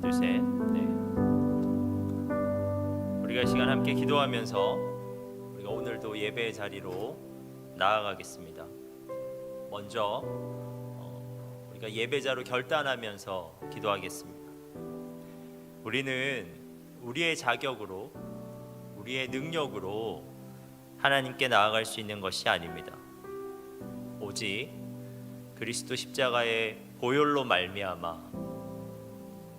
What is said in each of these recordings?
하나 둘 셋. 네. 우리가 이 시간 함께 기도하면서 우리가 오늘도 예배의 자리로 나아가겠습니다. 먼저 우리가 예배자로 결단하면서 기도하겠습니다. 우리는 우리의 자격으로, 우리의 능력으로 하나님께 나아갈 수 있는 것이 아닙니다. 오직 그리스도 십자가의 보혈로 말미암아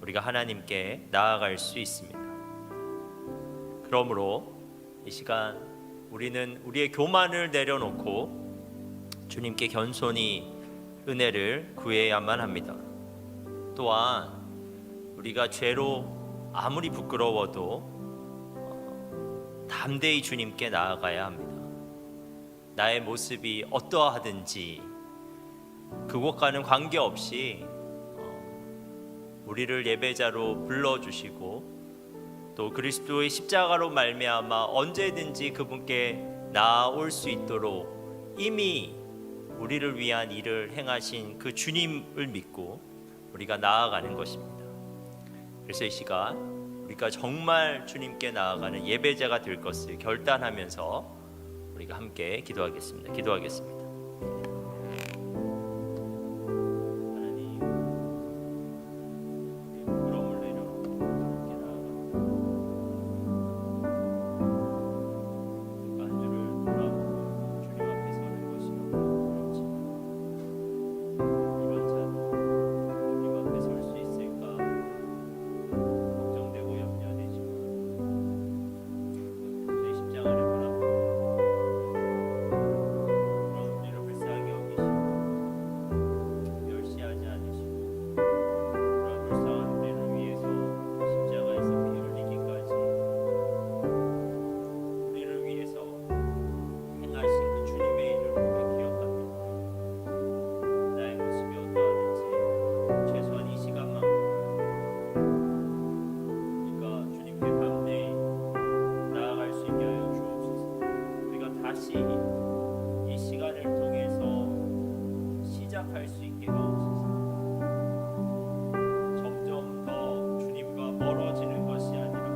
우리가 하나님께 나아갈 수 있습니다. 그러므로 이 시간 우리는 우리의 교만을 내려놓고 주님께 겸손히 은혜를 구해야만 합니다. 또한 우리가 죄로 아무리 부끄러워도 담대히 주님께 나아가야 합니다. 나의 모습이 어떠하든지 그것과는 관계없이 우리를 예배자로 불러주시고 또 그리스도의 십자가로 말미암아 언제든지 그분께 나아올 수 있도록 이미 우리를 위한 일을 행하신 그 주님을 믿고 우리가 나아가는 것입니다. 그래서 이 시간 우리가 정말 주님께 나아가는 예배자가 될 것을 결단하면서 우리가 함께 기도하겠습니다. 이 시간을 통해서 시작할 수 있게 하옵소서. 점점 더 주님과 멀어지는 것이 아니라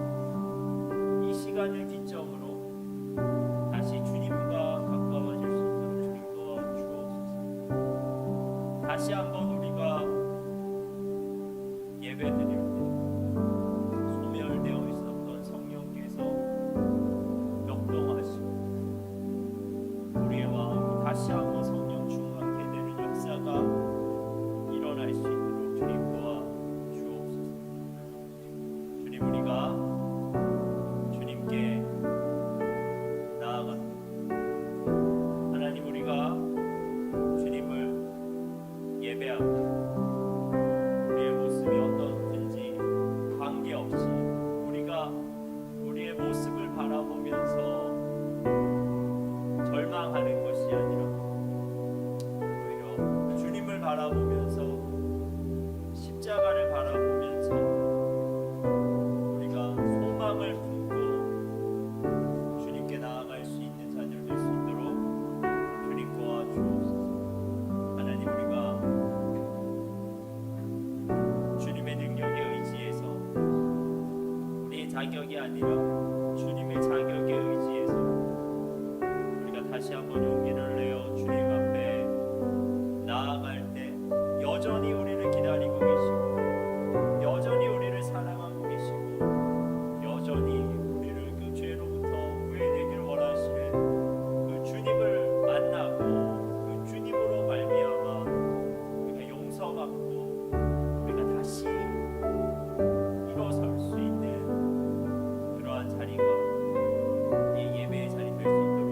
이 시간을 기점으로 다시 주님과 가까워질 수 있도록 주님 도와주옵소서. 다시 한번 우리가 예배드릴 때 소멸되어 있었던 성령께서 역동하시고 우리의 마음이 다시 한번 성령 충만케 되는 역사가 일어날 수 있도록 주님 도와주옵소서. 주님, 우리가 주님께 나아갑니다. 하나님, 우리가 주님을 예배합니다. 우리의 모습이 어떻든지 관계없이 우리가 우리의 모습을 바라보면서 절망하는 것이 아니라 오히려 주님을 바라보면서 십자가를 바라보면서 우리가 소망을 품고 주님께 나아갈 수 있는 자들 될 수 있도록 주님 도와주옵소서. 하나님, 우리가 주님의 능력에 의지해서 우리의 자격이 아니라 주님의 자격에 의지해서 다시 한번 용기를 내어 주님 앞에 나아갈 때 여전히 우리를 기다리고 계시고 여전히 우리를 사랑하고 계시고 여전히 우리를 그 죄로부터 구해내기를 원하시는 그 주님을 만나고 그 주님으로 말미암아 우리가 용서받고 우리가 다시 일어설 수 있는 그러한 자리가 이 예배의 자리 될 수 있도록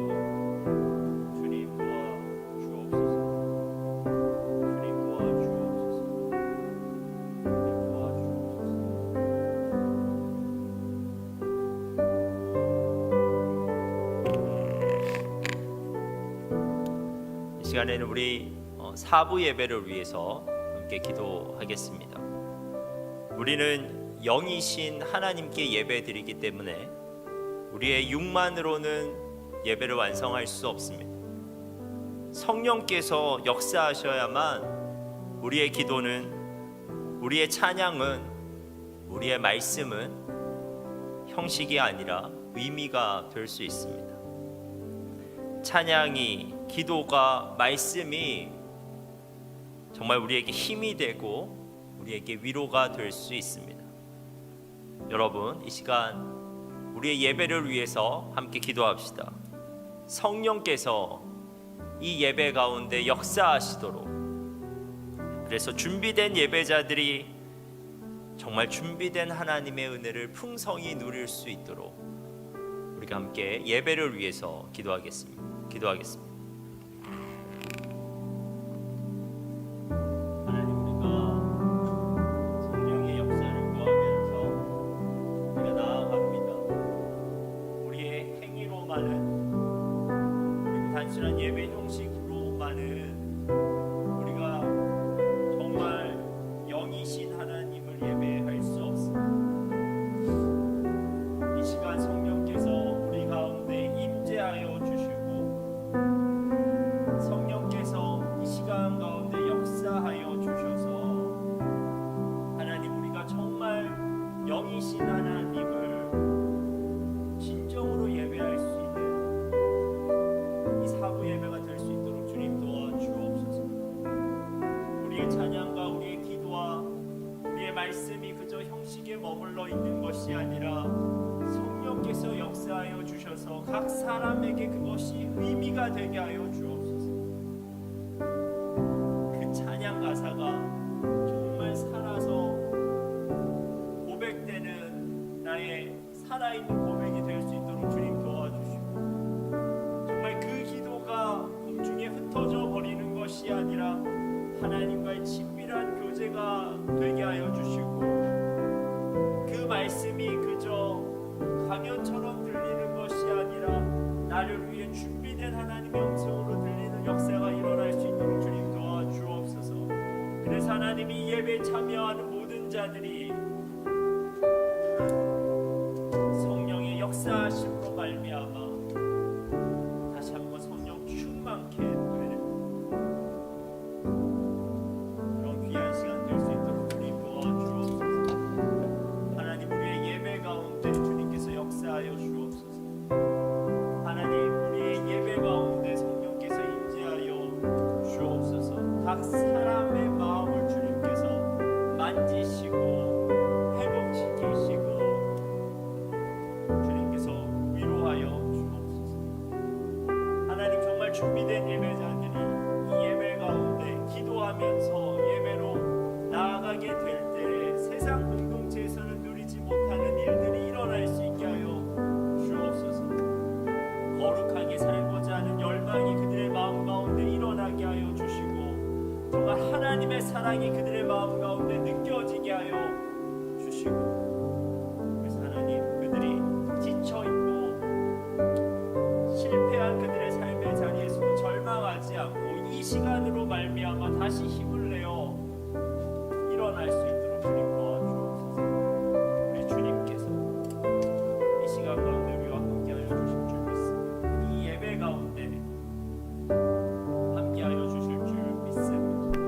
이 시간에는 우리 사부 예배를 위해서 함께 기도하겠습니다. 우리는 영이신 하나님께 예배드리기 때문에 우리의 육만으로는 예배를 완성할 수 없습니다. 성령께서 역사하셔야만 우리의 기도는, 우리의 찬양은, 우리의 말씀은 형식이 아니라 의미가 될 수 있습니다. 찬양이, 기도가, 말씀이 정말 우리에게 힘이 되고 우리에게 위로가 될 수 있습니다. 여러분, 이 시간 우리의 예배를 위해서 함께 기도합시다. 성령께서 이 예배 가운데 역사하시도록, 그래서 준비된 예배자들이 정말 준비된 하나님의 은혜를 풍성히 누릴 수 있도록 우리가 함께 예배를 위해서 기도하겠습니다. 하나님, 우리가 성령의 역사를 구하면서 우리가 나아갑니다. 우리의 행위로만은, 그리고 단순한 예배 형식으로만은 우리가 정말 영이신 하나님을 예배할 수 없습니다. 이 시간 성령께서 우리 가운데 임재하여 주시고, 성령께서 이 시간 가운데 역사하여 주셔서 하나님, 우리가 정말 영이신 하나님을 진정으로 예배할 수 있는 이 사부 예배가 될 수 있도록 주님 도와주옵소서. 우리의 찬양과 우리의 기도와 우리의 말씀이 그저 형식에 머물러 있는 것이 아니라 성령께서 역사하여 주셔서 각 사람에게 그것이 의미가 되게 하여 주옵소서. 그 찬양 가사가 정말 살아서 고백되는 나의 살아있는 고백이 될 수 있도록 주님 도와주시고, 정말 그 기도가 공중에 흩어져 버리는 것이 아니라 하나님과의 친밀한 교제가 되게 하여 주시고, 그 말씀이 그저 강연처럼 들리는 것이 아니라 나를 위해 준비된 하나님의 음성으로 들리는 역사가 일어날 수 있도록 주님 도와주옵소서. 그래서 하나님이 이 예배에 참여하는 모든 자들이 성령의 역사하심으로 말미암아 다시 한번 성령 충만케 되는 그런 귀한 시간 될 수 있도록 주님 도와주옵소서. 하나님, 우리의 예배 가운데 주님께서 역사하여 주옵소서. 하나님, 우리의 예배 가운데 성령께서 임재하여 주옵소서. 각 사람의 마음을 주님께서 만지시고 회복시키시고 주님께서 위로하여 주옵소서. 하나님, 정말 준비된 예배자들이 이 예배 가운데 기도하면서 예배로 나아가게 될 때 세상 공동체에서는 누리지 못하는 일들이 일어날 수 있게 하여 주옵소서. 거룩하게 살고자 하는 열망이 그들의 마음 가운데 일어나게 하여 주시고, 정말 하나님의 사랑이 그들의 마음 가운데 느껴지게 하여 주시고, 그래서 하나님, 그들이 지쳐있고 실패한 그들의 삶의 자리에서도 절망하지 않고 이 시간으로 말미암아 다시 힘을 내어 일어날 수 있도록 주님 도와주옵소서. 우리 주님께서 이 시간 가운데 우리와 함께하여 주실 줄 믿습니다. 이 예배 가운데 함께하여 주실 줄 믿습니다.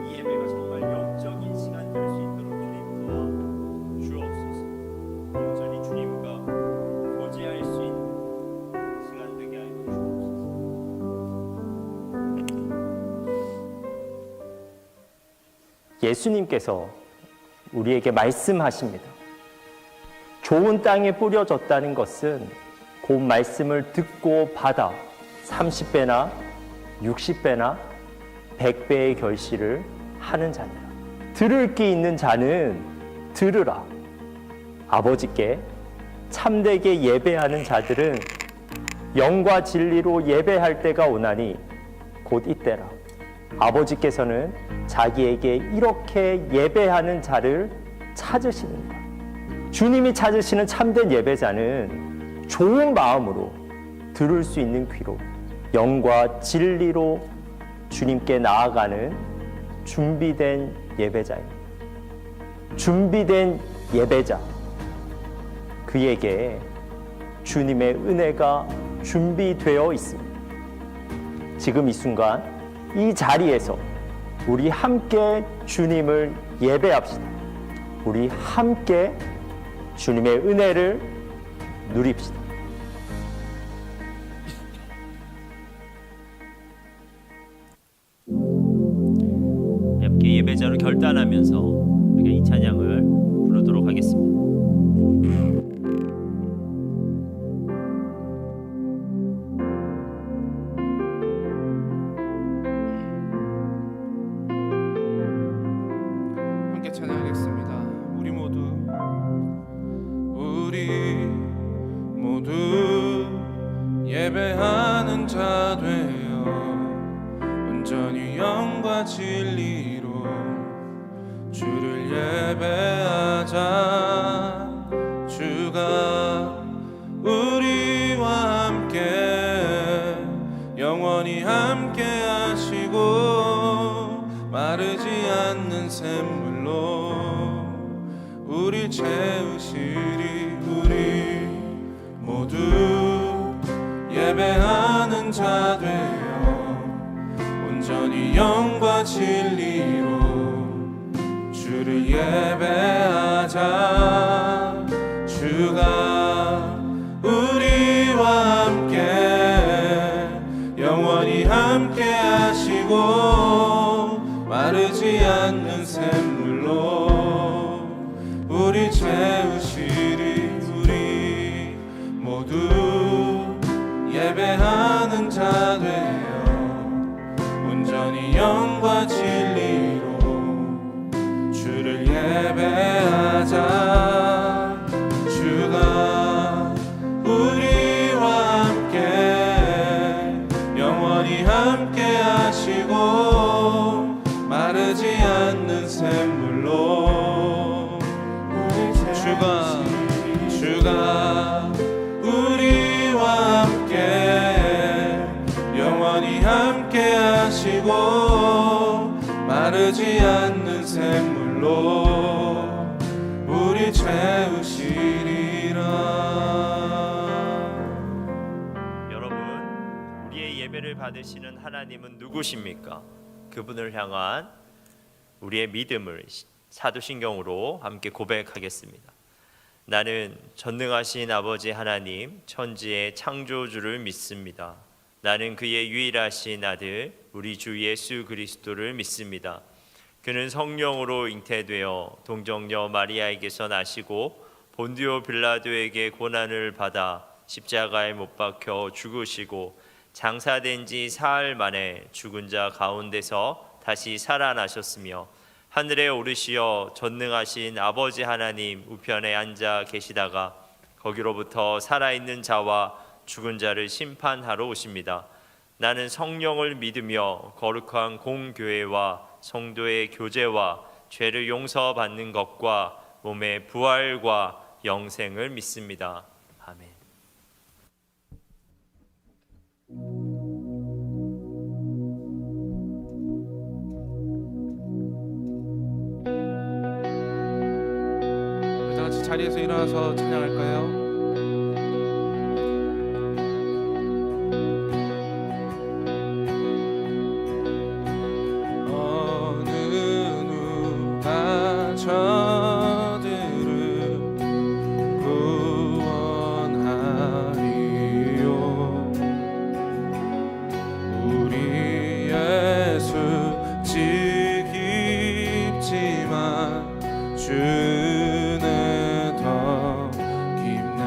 이 예배가 정말 영적인 시간 될 수 있도록 주님 도와주옵소서. 온전히 주님과 교제할 수 있는 시간 되게 하여 주옵소서. 예수님께서 우리에게 말씀하십니다. 좋은 땅에 뿌려졌다는 것은 그 말씀을 듣고 받아 30배나 60배나 100배의 결실을 하는 자니라. 들을 귀 있는 자는 들으라. 아버지께 참되게 예배하는 자들은 영과 진리로 예배할 때가 오나니 곧 이때라. 아버지께서는 자기에게 이렇게 예배하는 자를 찾으시는가. 주님이 찾으시는 참된 예배자는 좋은 마음으로 들을 수 있는 귀로 영과 진리로 주님께 나아가는 준비된 예배자입니다. 준비된 예배자, 그에게 주님의 은혜가 준비되어 있습니다. 지금 이 순간 이 자리에서 우리 함께 주님을 예배합시다. 우리 함께 주님의 은혜를 누립시다. 함께 예배자로 결단하면서 우리가 이 찬양을 부르도록 하겠습니다. 함께 찬양하겠습니다. 우리 모두 예배하는 자 되어 온전히 영과 진리로 주를 예배하자. 주가 우리와 함께 영원히 함께 하시고 마르지 않는 샘물로 우리 채우시리. 우리 모두 예배하는 자 되어 온전히 영과 진리로 주를 예배하자. 주가 우리와 함께 영원히 함께 하시고 마르지 않는 샘물로 우리 채우시리. 우리 모두 예배하는 자 되어 온전히 영과 진리로 주를 예배하자. 주가 우리와 함께 영원히 함께 하시고 마르지 않는 샘물로 주가 우리와 함께 영원히 함께 하시고 마르지 않는 샘물로 우리 채우시리라. 여러분, 우리의 예배를 받으시는 하나님은 누구십니까? 그분을 향한 우리의 믿음을 사도신경으로 함께 고백하겠습니다. 나는 전능하신 아버지 하나님, 천지의 창조주를 믿습니다. 나는 그의 유일하신 아들 우리 주 예수 그리스도를 믿습니다. 그는 성령으로 잉태되어 동정녀 마리아에게서 나시고 본디오 빌라도에게 고난을 받아 십자가에 못 박혀 죽으시고 장사된 지 사흘 만에 죽은 자 가운데서 다시 살아나셨으며 하늘에 오르시어 전능하신 아버지 하나님 우편에 앉아 계시다가 거기로부터 살아있는 자와 죽은 자를 심판하러 오십니다. 나는 성령을 믿으며 거룩한 공교회와 성도의 교제와 죄를 용서받는 것과 몸의 부활과 영생을 믿습니다. 아멘. 우리 다 같이 자리에서 일어나서 찬양할까요? 저들을 구원하리요. 우리 예수 지깁지만 주는 더 깊네.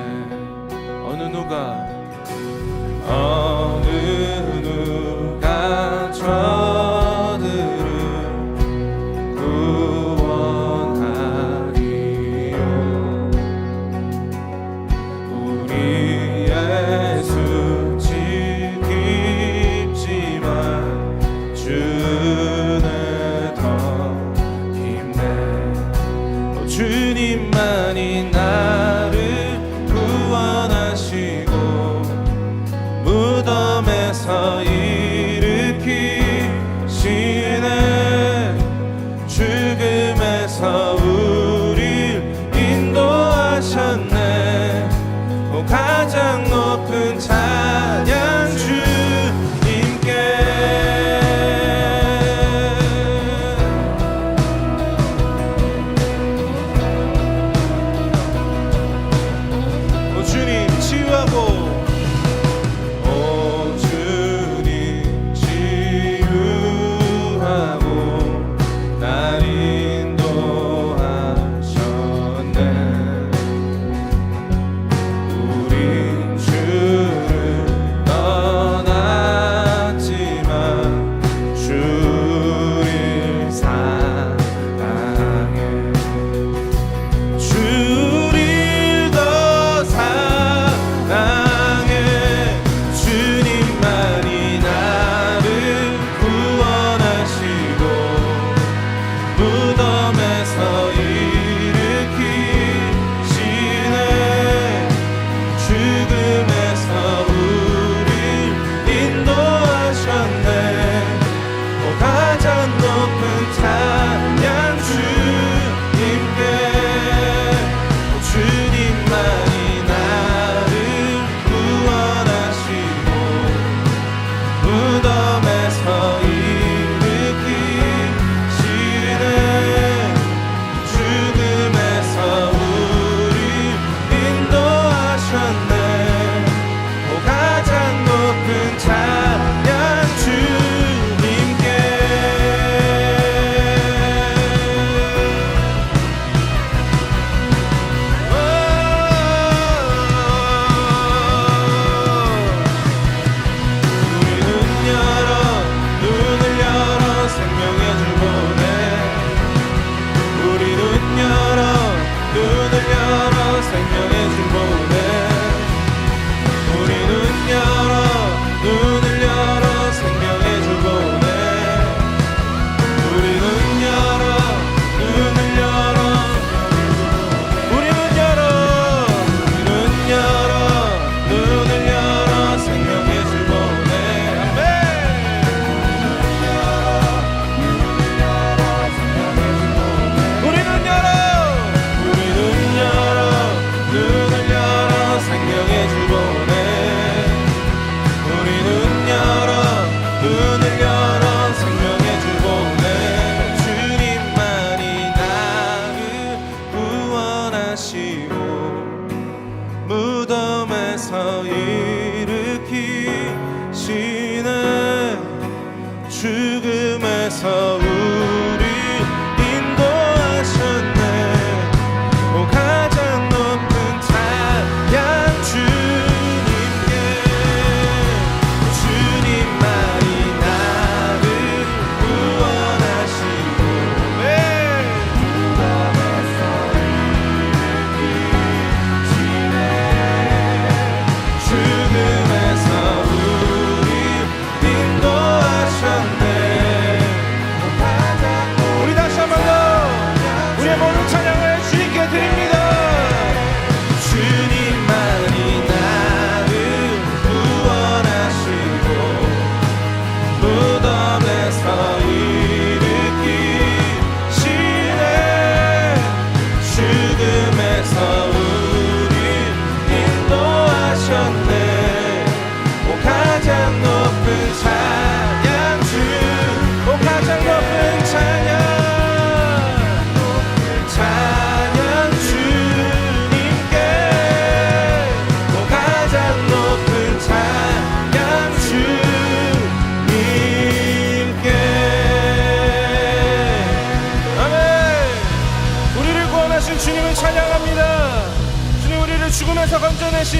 죄에서 건져내신,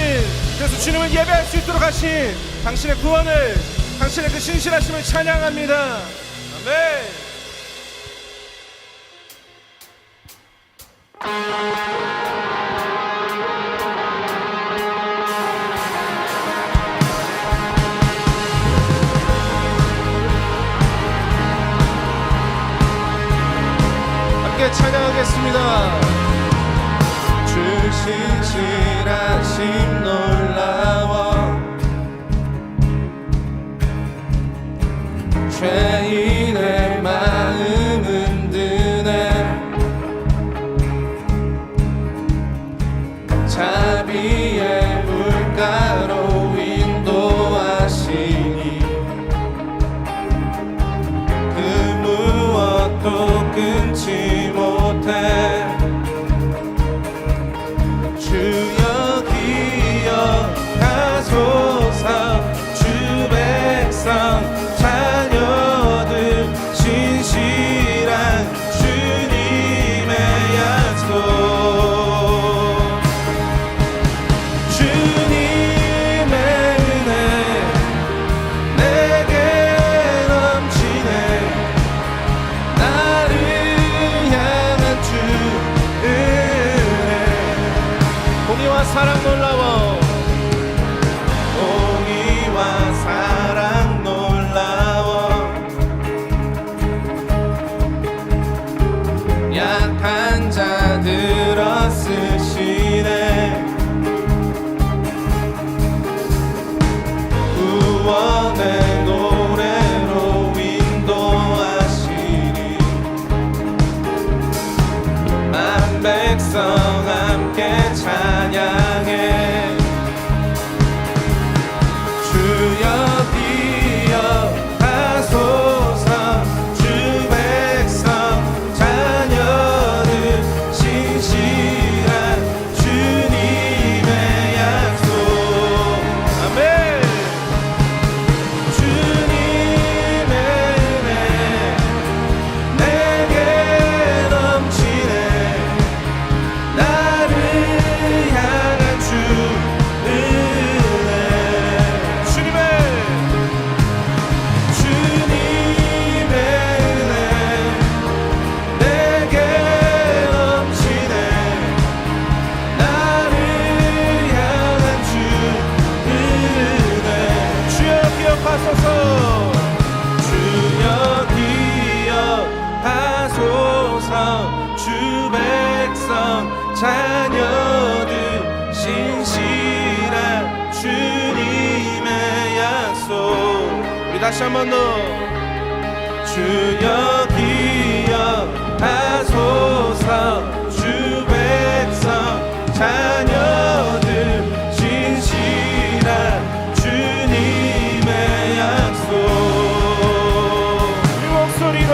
그래서 주님을 예배할 수 있도록 하신 당신의 구원을, 당신의 그 신실하심을 찬양합니다. 아멘. 함께 찬양하겠습니다. 주 신실하심 놀라워 죄인의 마음 흔드네 자비의 물가로 인도하시니 그 무엇도 끊지 못해 주여 기억하소서 주 백성 자녀들 신실한 주님의 약속 주님의 은혜 내게 넘치네 나를 향한 주 은혜 공의와 사랑 놀라워 공의와 사랑 놀라워 약한 자들어 쓰시네 구원의 노래로 인도하시니 만 백성 함께 찬양해 주여 기억하소서 주 백성 자녀들 신실한 주님의 약속 아멘 주님의 은혜 내게 넘치네 나를 향한 주 은혜 주님의 은혜 내게 넘치네 나를 향한 주 은혜 주여 기억하소서 주여 기억하소서 주 백성 자녀들 신실한 주님의 약속 우리 다시 한 번 더 주여 기억하소서 주 백성 자녀들 신실한 주님의 약속 이 목소리로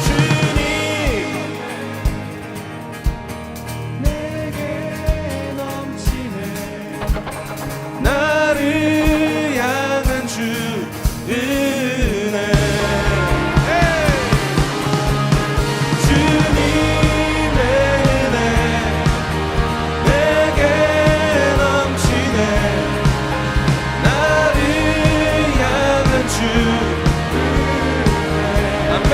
주님 내게 넘치네 나를 향한 주 은혜 주님의 은혜 내게 넘치네 나를 향한 주 아멘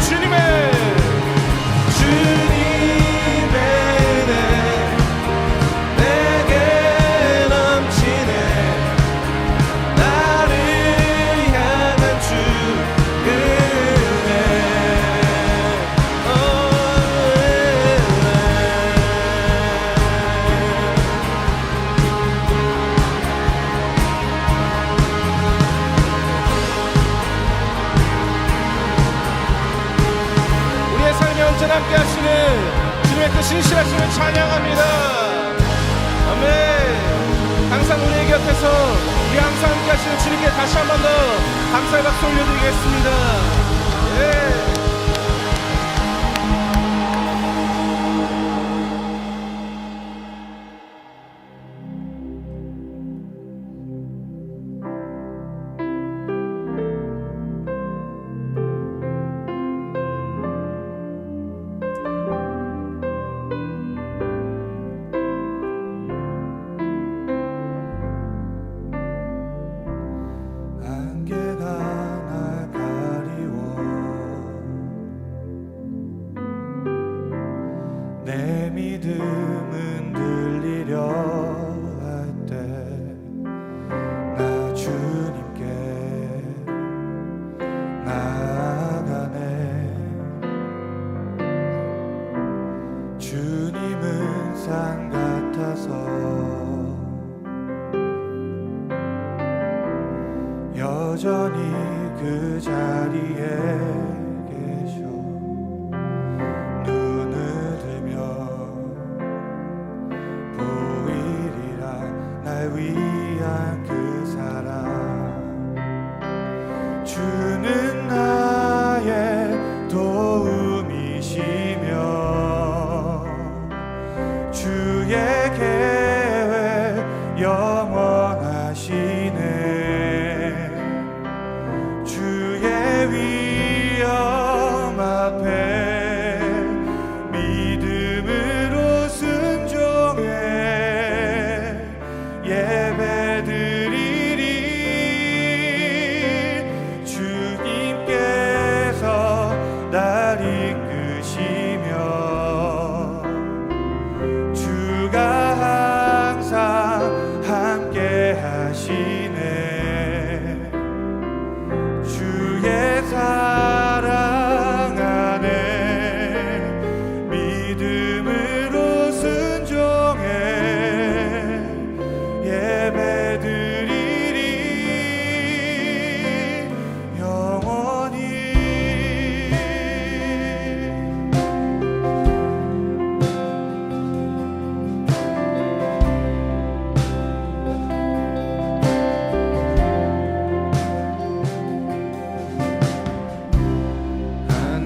주님의 은혜 내게 넘치네 나를 향한 주 은혜 우리의 삶에 언제나 함께 하시는 주님의 그 신실하심을 찬양합니다. 아멘. 항상 우리의 곁에서 우리 항상 함께 하시는 주님께 다시 한 번 더 감사의 박수 올려드리겠습니다. 예.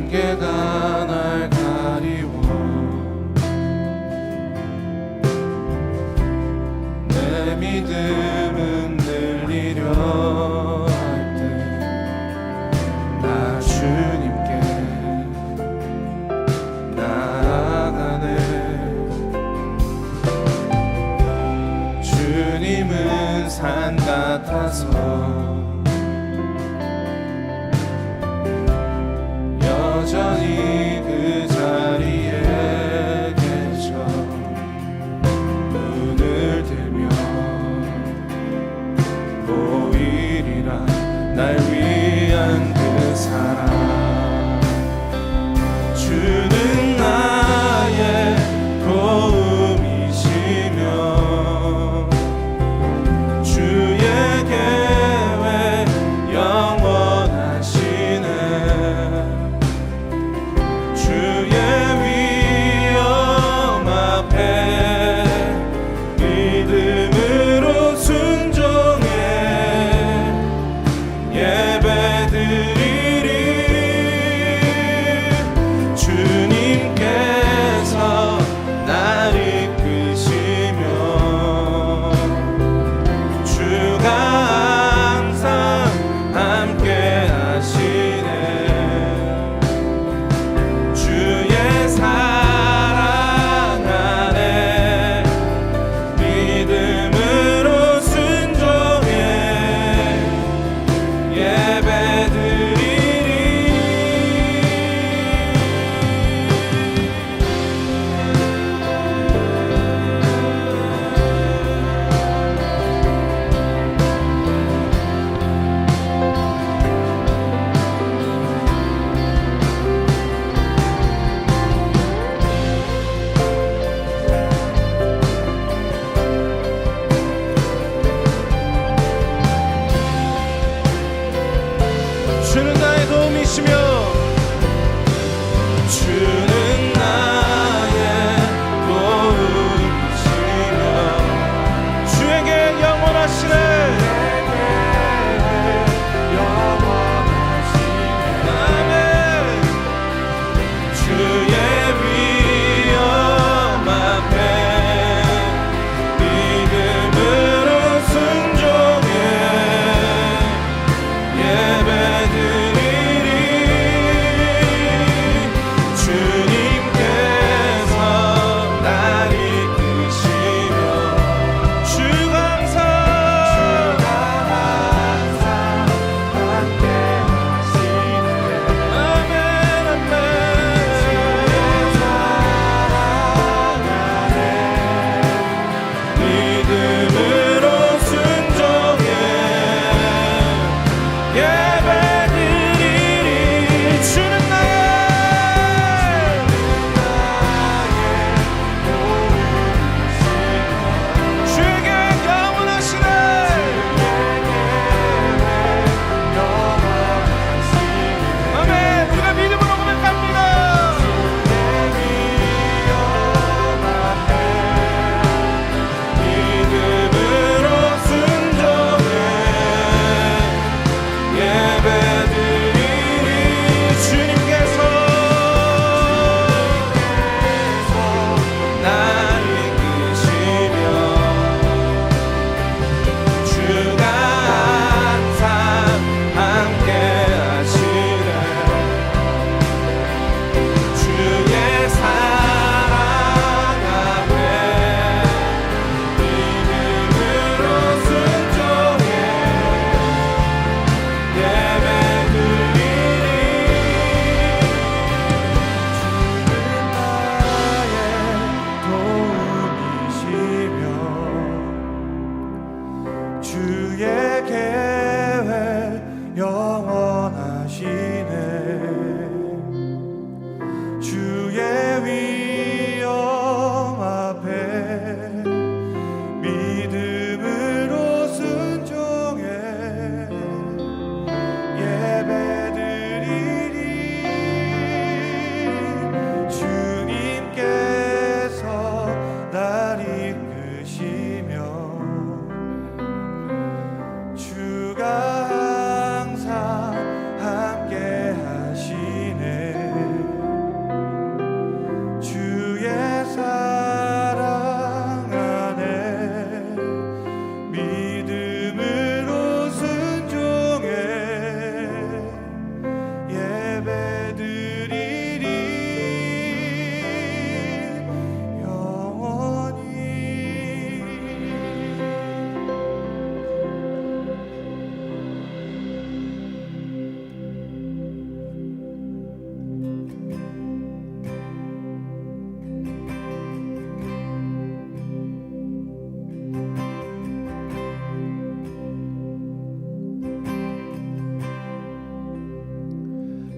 안개가 날 가리워 내 믿음은 늘리려 할 때 나 주님께 나아가네 주님은 산 같아서 여전히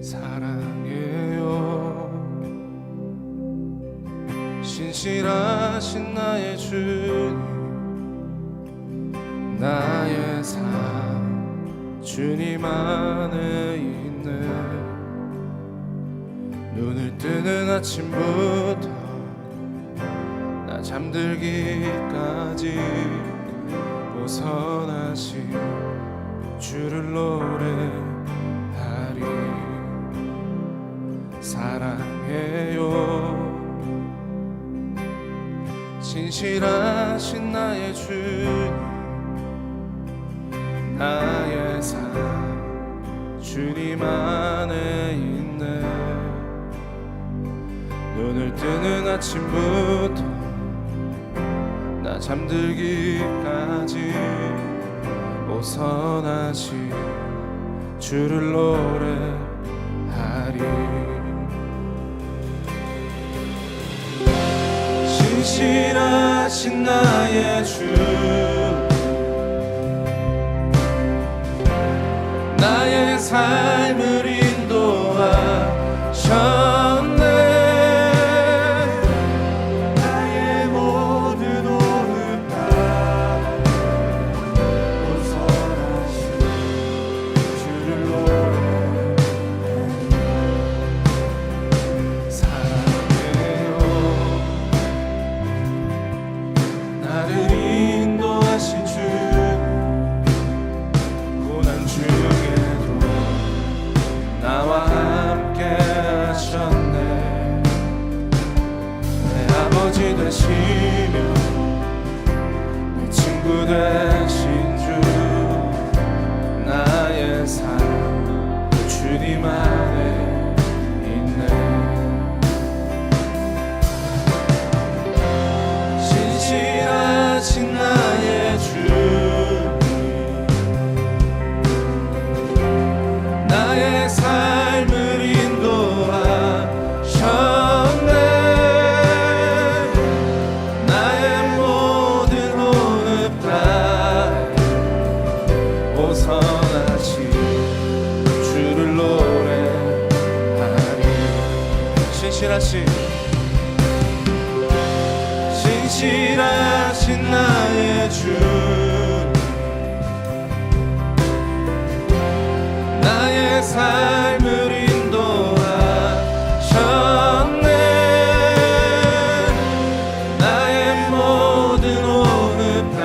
사랑해요. 신실하신 나의 주님, 나의 삶 주님 안에 있네. 눈을 뜨는 아침부터 나 잠들기까지 벗어나신 주를 노래하리. 사랑해요. 진실하신 나의 주님, 나의 삶 주님 안에 있네. 눈을 뜨는 아침부터 나 잠들기까지 벗어나신 주를 노래하리. 신실하신 나의 주, 나의 삶을 인도하셨네. 나의 모든 호흡 다 벗어나신 주를 노래해. 사랑해요. 나를 인도하신 주, 고난 중에도 나와 함께 하셨네. 내 아버지 되시며 내 친구 되신 주, 나의 삶 주님 안에 있네. 신실하신 나의 주, 나의 삶을 인도하셨네. 나의 모든 호흡 다 벗어나신 주를 노래하리. 신실하신 나의 주, 나의 삶을 인도하셨네. 나의 모든 호흡 다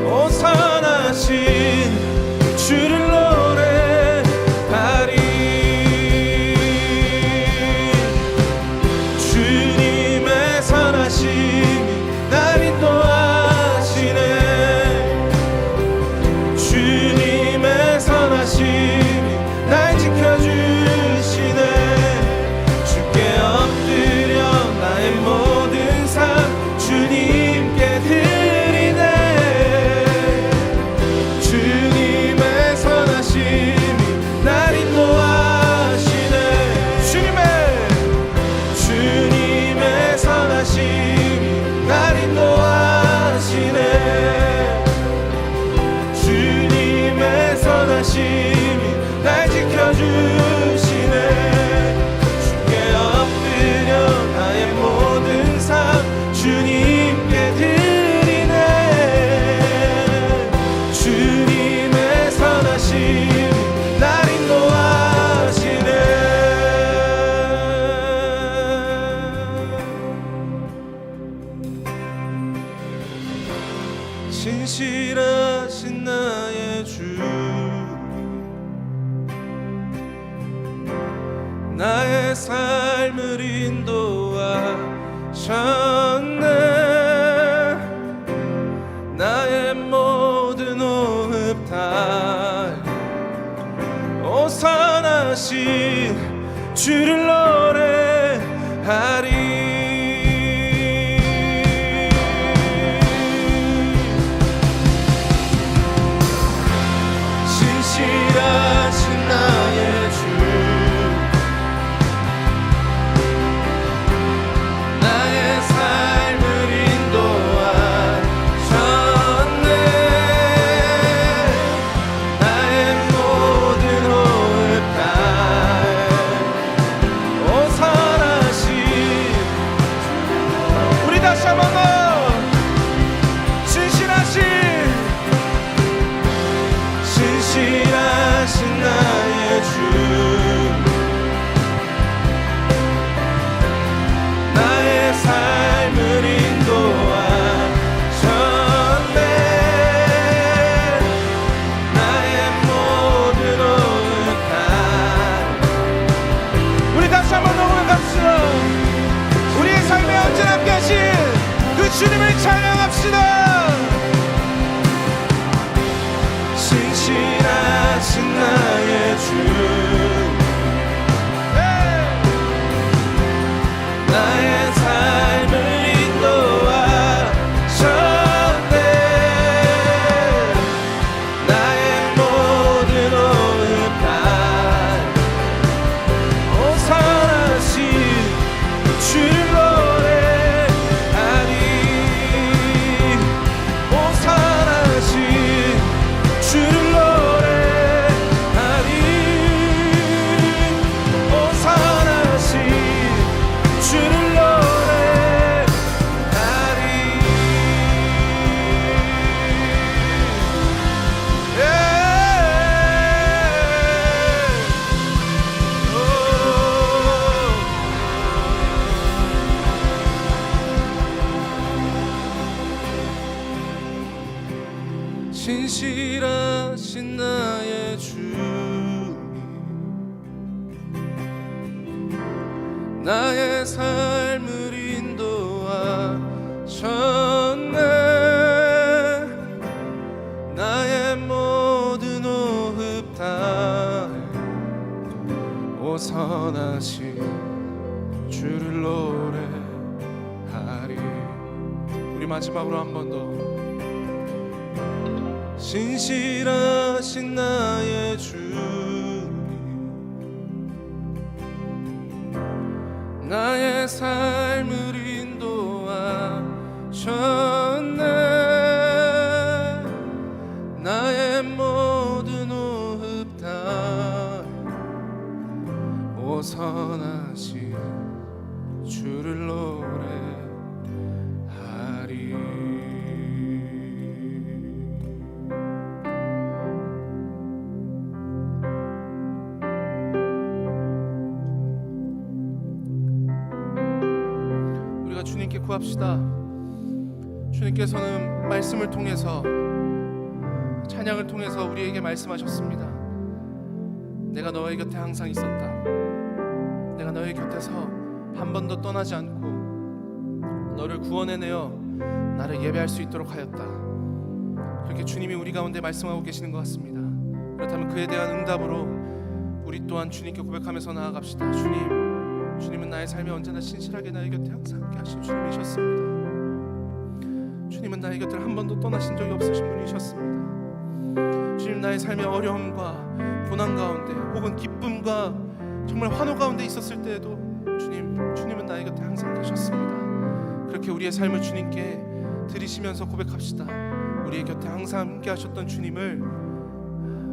벗어나신 주를 노래하리. 주님의 선하심이 날 인도하시네. 주님의 선하심이 날 지켜주시네. 주께 엎드려 나의 모든 삶 주님께 드리네. 주님의 선하심이 날 인도하시네. 주님의 선하심이 날 인도하시네. 주님의 선하심이 날 지켜주시네. 주께 엎드려 나의 모든 삶 주님께 드리네. 주님의 선하심이 날 인도하시네. 신실하신 나의 주, 나의 삶을 인도하셨네. 나의 모든 호흡 다 벗어나신 주를 노래하리. 신실하신 나의 주, 나의 삶을 인도하셨네. 나의 모든 호흡 신실하신 나의 주님, 나의 삶을 인도하셨네. 나의 모든 호흡 다해 오선하신 주를 노래하리. 우리 마지막으로 한 번 더. 신실하신 나의 주님, 나의 삶을 인도하셨네. 나의 모든 호흡 다해 오선하신 주를 노래하리. 우리가 주님께 구합시다. 주님께서는 말씀을 통해서, 찬양을 통해서 우리에게 말씀하셨습니다. 내가 너의 곁에 항상 있었다. 내가 너의 곁에서 한 번도 떠나지 않고 너를 구원해내어 나를 예배할 수 있도록 하였다. 그렇게 주님이 우리 가운데 말씀하고 계시는 것 같습니다. 그렇다면 그에 대한 응답으로 우리 또한 주님께 고백하면서 나아갑시다. 주님은 나의 삶에 언제나 신실하게 나의 곁에 항상 함께 하신 주님이셨습니다. 주님은 나의 곁을 한 번도 떠나신 적이 없으신 분이셨습니다. 주님, 나의 삶의 어려움과 고난 가운데 혹은 기쁨과 정말 환호 가운데 있었을 때에도 주님은 나의 곁에 항상 계셨습니다. 그렇게 우리의 삶을 주님께 드리시면서 고백합시다. 우리의 곁에 항상 함께 하셨던 주님을,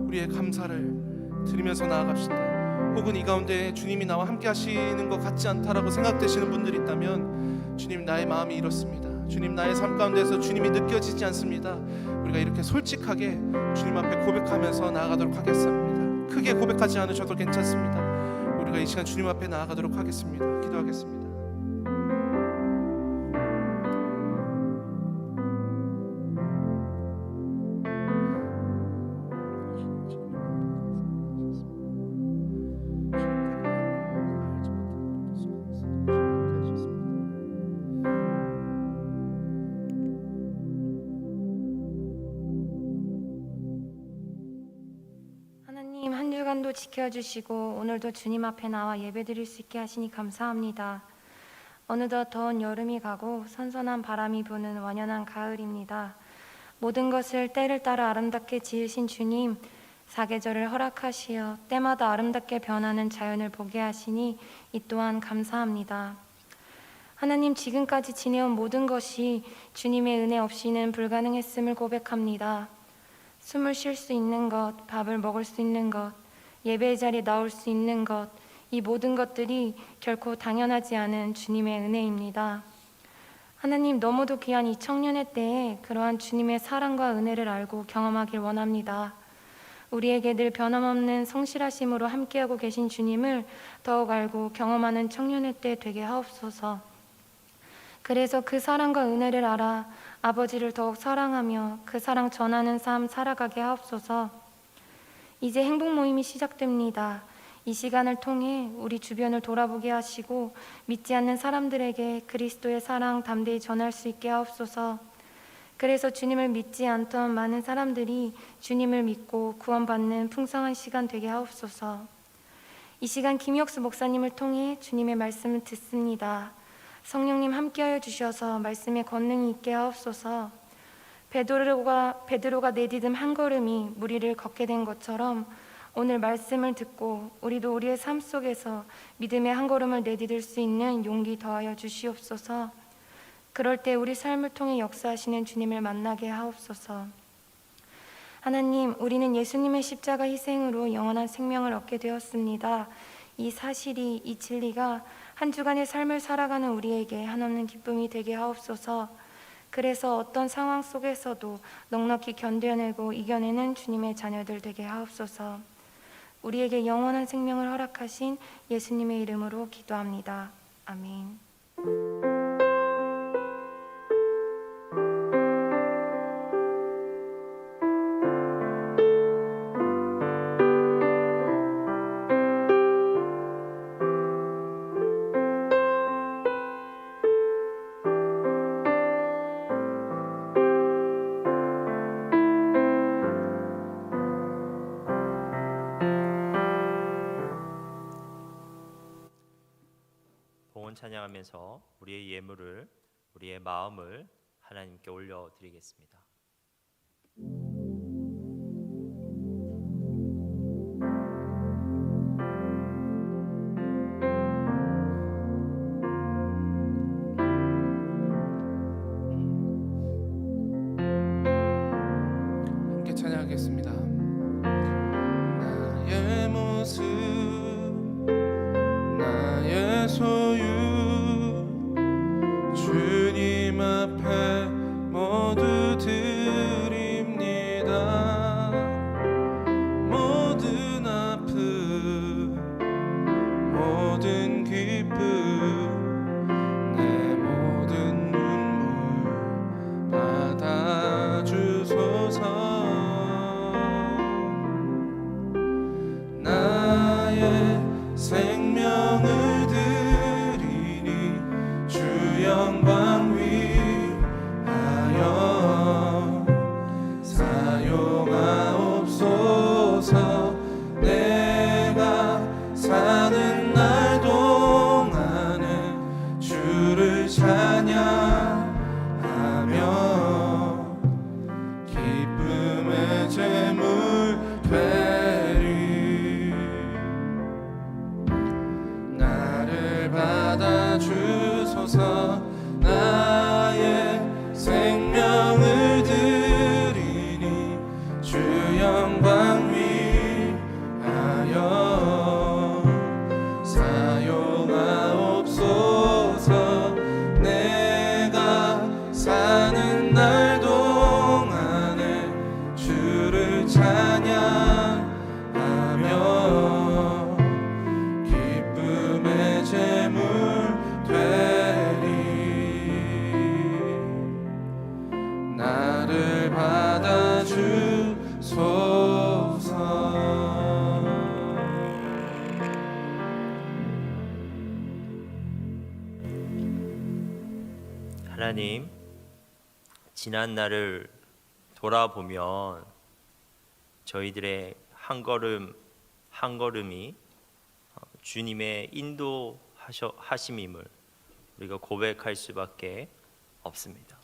우리의 감사를 드리면서 나아갑시다. 혹은 이 가운데 주님이 나와 함께 하시는 것 같지 않다라고 생각되시는 분들이 있다면, 주님, 나의 마음이 이렇습니다. 주님, 나의 삶 가운데서 주님이 느껴지지 않습니다. 우리가 이렇게 솔직하게 주님 앞에 고백하면서 나아가도록 하겠습니다. 크게 고백하지 않으셔도 괜찮습니다. 우리가 이 시간 주님 앞에 나아가도록 하겠습니다. 기도하겠습니다. 하나님, 한 주간도 지켜주시고 오늘도 주님 앞에 나와 예배드릴 수 있게 하시니 감사합니다. 어느덧 더운 여름이 가고 선선한 바람이 부는 완연한 가을입니다. 모든 것을 때를 따라 아름답게 지으신 주님, 사계절을 허락하시어 때마다 아름답게 변하는 자연을 보게 하시니 이 또한 감사합니다. 하나님, 지금까지 지내온 모든 것이 주님의 은혜 없이는 불가능했음을 고백합니다. 숨을 쉴 수 있는 것, 밥을 먹을 수 있는 것, 예배의 자리에 나올 수 있는 것, 이 모든 것들이 결코 당연하지 않은 주님의 은혜입니다. 하나님, 너무도 귀한 이 청년의 때에 그러한 주님의 사랑과 은혜를 알고 경험하길 원합니다. 우리에게 늘 변함없는 성실하심으로 함께하고 계신 주님을 더욱 알고 경험하는 청년의 때 되게 하옵소서. 그래서 그 사랑과 은혜를 알아 아버지를 더욱 사랑하며 그 사랑 전하는 삶 살아가게 하옵소서. 이제 행복 모임이 시작됩니다. 이 시간을 통해 우리 주변을 돌아보게 하시고 믿지 않는 사람들에게 그리스도의 사랑 담대히 전할 수 있게 하옵소서. 그래서 주님을 믿지 않던 많은 사람들이 주님을 믿고 구원받는 풍성한 시간 되게 하옵소서. 이 시간 김혁수 목사님을 통해 주님의 말씀을 듣습니다. 성령님 함께하여 주셔서 말씀에 권능이 있게 하옵소서. 베드로가 내디dim 한 걸음이 물 위를 걷게 된 것처럼 오늘 말씀을 듣고 우리도 우리의 삶 속에서 믿음의 한 걸음을 내디딜 수 있는 용기 더하여 주시옵소서. 그럴 때 우리 삶을 통해 역사하시는 주님을 만나게 하옵소서. 하나님, 우리는 예수님의 십자가 희생으로 영원한 생명을 얻게 되었습니다. 이 사실이, 이 진리가 한 주간의 삶을 살아가는 우리에게 한없는 기쁨이 되게 하옵소서. 그래서 어떤 상황 속에서도 넉넉히 견뎌내고 이겨내는 주님의 자녀들 되게 하옵소서. 우리에게 영원한 생명을 허락하신 예수님의 이름으로 기도합니다. 아멘. 찬양하면서 우리의 예물을, 우리의 마음을 하나님께 올려드리겠습니다. 함께 찬양하겠습니다. 나의 모습, 나의 소유, 주님 앞에 모두 드립니다. 모든 아픔, 모든 기쁨, 내 모든 눈물 받아주소서. 나의 생명을 드리니 주 영광 위하여 사용하옵소서. 내가 사는 날 동안에 주를 찬양하며 기쁨의 제물 되리. 나를 받아주소서. 나의 생명을 드리니 주 영광 위하여 사용하옵소서. 내가 사는 날 동안에 주를 찬양하며 기쁨의 제물 되리. 나를 받아주소서. 하나님, 지난 날을 돌아보면 저희들의 한 걸음 한 걸음이 주님의 인도하심임을 우리가 고백할 수밖에 없습니다.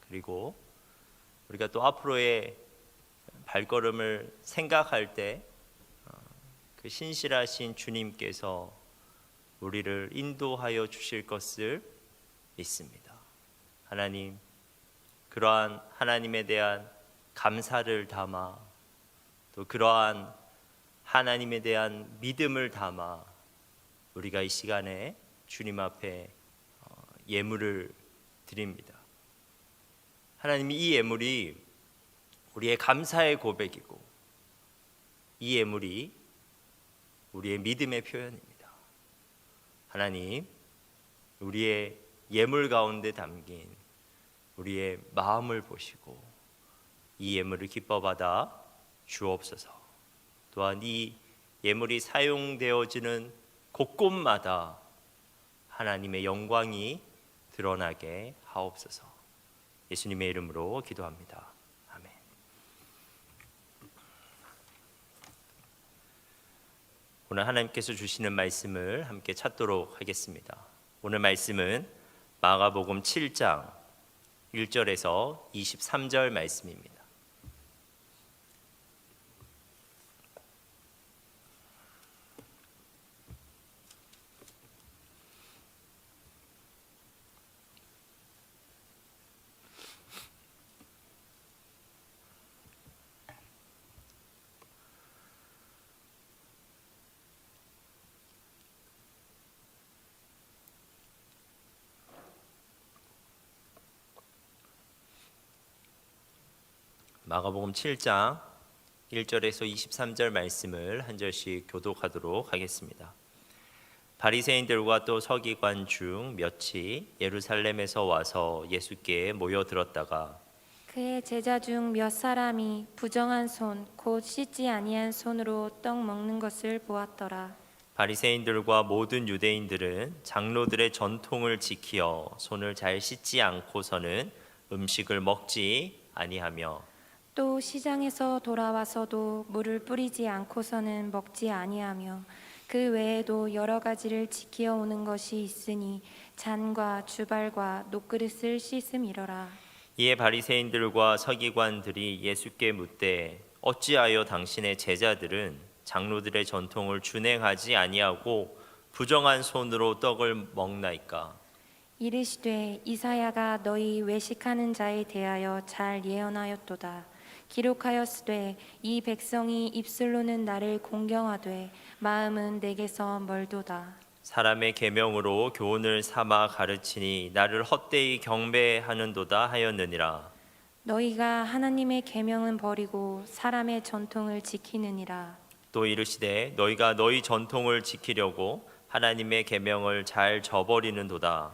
그리고 우리가 또 앞으로의 발걸음을 생각할 때 그 신실하신 주님께서 우리를 인도하여 주실 것을 믿습니다. 하나님, 그러한 하나님에 대한 감사를 담아 또 그러한 하나님에 대한 믿음을 담아 우리가 이 시간에 주님 앞에 예물을 드립니다. 하나님, 이 예물이 우리의 감사의 고백이고 이 예물이 우리의 믿음의 표현입니다. 하나님, 우리의 예물 가운데 담긴 우리의 마음을 보시고 이 예물을 기뻐 받아 주옵소서. 또한 이 예물이 사용되어지는 곳곳마다 하나님의 영광이 드러나게 하옵소서. 예수님의 이름으로 기도합니다. 아멘. 오늘 하나님께서 주시는 말씀을 함께 찾도록 하겠습니다. 오늘 말씀은 마가복음 7장 1절에서 23절 말씀입니다. 마가복음 7장 1절에서 23절 말씀을 한 절씩 교독하도록 하겠습니다. 바리새인들과 또 서기관 중 몇이 예루살렘에서 와서 예수께 모여들었다가 그의 제자 중 몇 사람이 부정한 손 곧 씻지 아니한 손으로 떡 먹는 것을 보았더라. 바리새인들과 모든 유대인들은 장로들의 전통을 지키어 손을 잘 씻지 않고서는 음식을 먹지 아니하며 또 시장에서 돌아와서도 물을 뿌리지 않고서는 먹지 아니하며 그 외에도 여러 가지를 지키어 오는 것이 있으니 잔과 주발과 녹그릇을 씻음이러라. 이에 바리새인들과 서기관들이 예수께 묻되 어찌하여 당신의 제자들은 장로들의 전통을 준행하지 아니하고 부정한 손으로 떡을 먹나이까? 이르시되 이사야가 너희 외식하는 자에 대하여 잘 예언하였도다. 기록하였으되 이 백성이 입술로는 나를 공경하되 마음은 내게서 멀도다. 사람의 계명으로 교훈을 삼아 가르치니 나를 헛되이 경배하는도다 하였느니라. 너희가 하나님의 계명은 버리고 사람의 전통을 지키느니라. 또 이르시되 너희가 너희 전통을 지키려고 하나님의 계명을 잘 저버리는도다.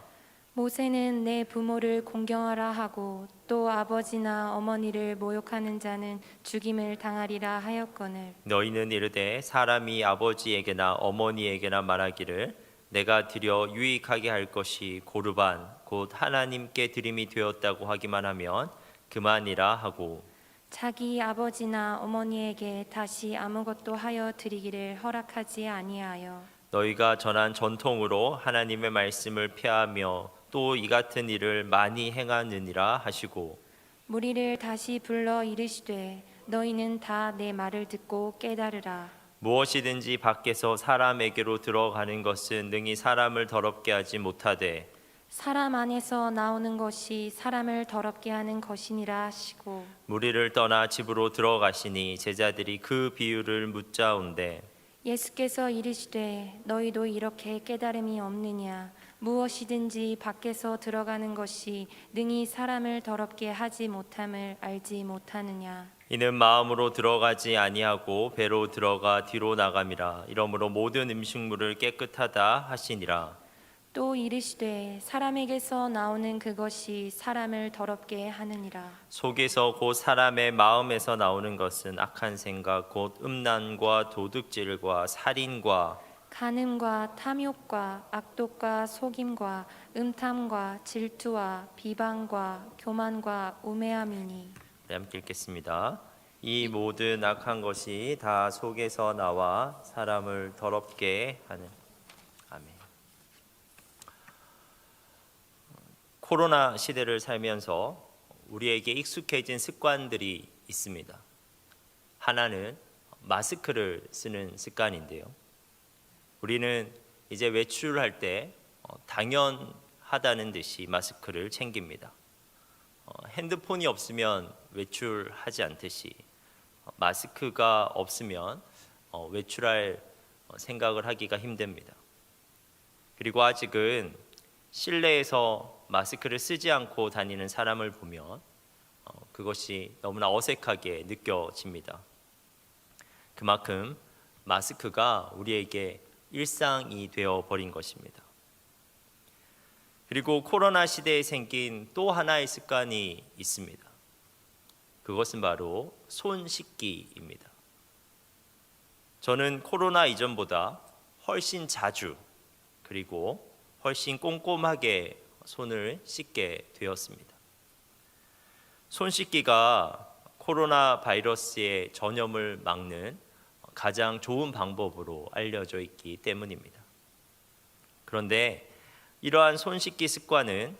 모세는 내 부모를 공경하라 하고 또 아버지나 어머니를 모욕하는 자는 죽임을 당하리라 하였거늘 너희는 이르되 사람이 아버지에게나 어머니에게나 말하기를 내가 드려 유익하게 할 것이 고르반 곧 하나님께 드림이 되었다고 하기만 하면 그만이라 하고 자기 아버지나 어머니에게 다시 아무것도 하여 드리기를 허락하지 아니하여 너희가 전한 전통으로 하나님의 말씀을 폐하며 또 이 같은 일을 많이 행하느니라 하시고 무리를 다시 불러 이르시되 너희는 다 내 말을 듣고 깨달으라. 무엇이든지 밖에서 사람에게로 들어가는 것은 능히 사람을 더럽게 하지 못하되 사람 안에서 나오는 것이 사람을 더럽게 하는 것이니라 하시고 무리를 떠나 집으로 들어가시니 제자들이 그 비유를 묻자온대 예수께서 이르시되 너희도 이렇게 깨달음이 없느냐 무엇이든지 밖에서 들어가는 것이 능히 사람을 더럽게 하지 못함을 알지 못하느냐. 이는 마음으로 들어가지 아니하고 배로 들어가 뒤로 나감이라. 이러므로 모든 음식물을 깨끗하다 하시니라. 또 이르시되 사람에게서 나오는 그것이 사람을 더럽게 하느니라. 속에서 곧 사람의 마음에서 나오는 것은 악한 생각 곧 음란과 도둑질과 살인과 간음과 탐욕과 악독과 속임과 음탐과 질투와 비방과 교만과 우매함이니. 네, 함께 읽겠습니다. 이 모든 악한 것이 다 속에서 나와 사람을 더럽게 하는. 아멘. 코로나 시대를 살면서 우리에게 익숙해진 습관들이 있습니다. 하나는 마스크를 쓰는 습관인데요. 우리는 이제 외출할 때 당연하다는 듯이 마스크를 챙깁니다. 핸드폰이 없으면 외출하지 않듯이 마스크가 없으면 외출할 생각을 하기가 힘듭니다. 그리고 아직은 실내에서 마스크를 쓰지 않고 다니는 사람을 보면 그것이 너무나 어색하게 느껴집니다. 그만큼 마스크가 우리에게 일상이 되어 버린 것입니다. 그리고 코로나 시대에 생긴 또 하나의 습관이 있습니다. 그것은 바로 손 씻기입니다. 저는 코로나 이전보다 훨씬 자주 그리고 훨씬 꼼꼼하게 손을 씻게 되었습니다. 손 씻기가 코로나 바이러스의 전염을 막는 가장 좋은 방법으로 알려져 있기 때문입니다. 그런데 이러한 손 씻기 습관은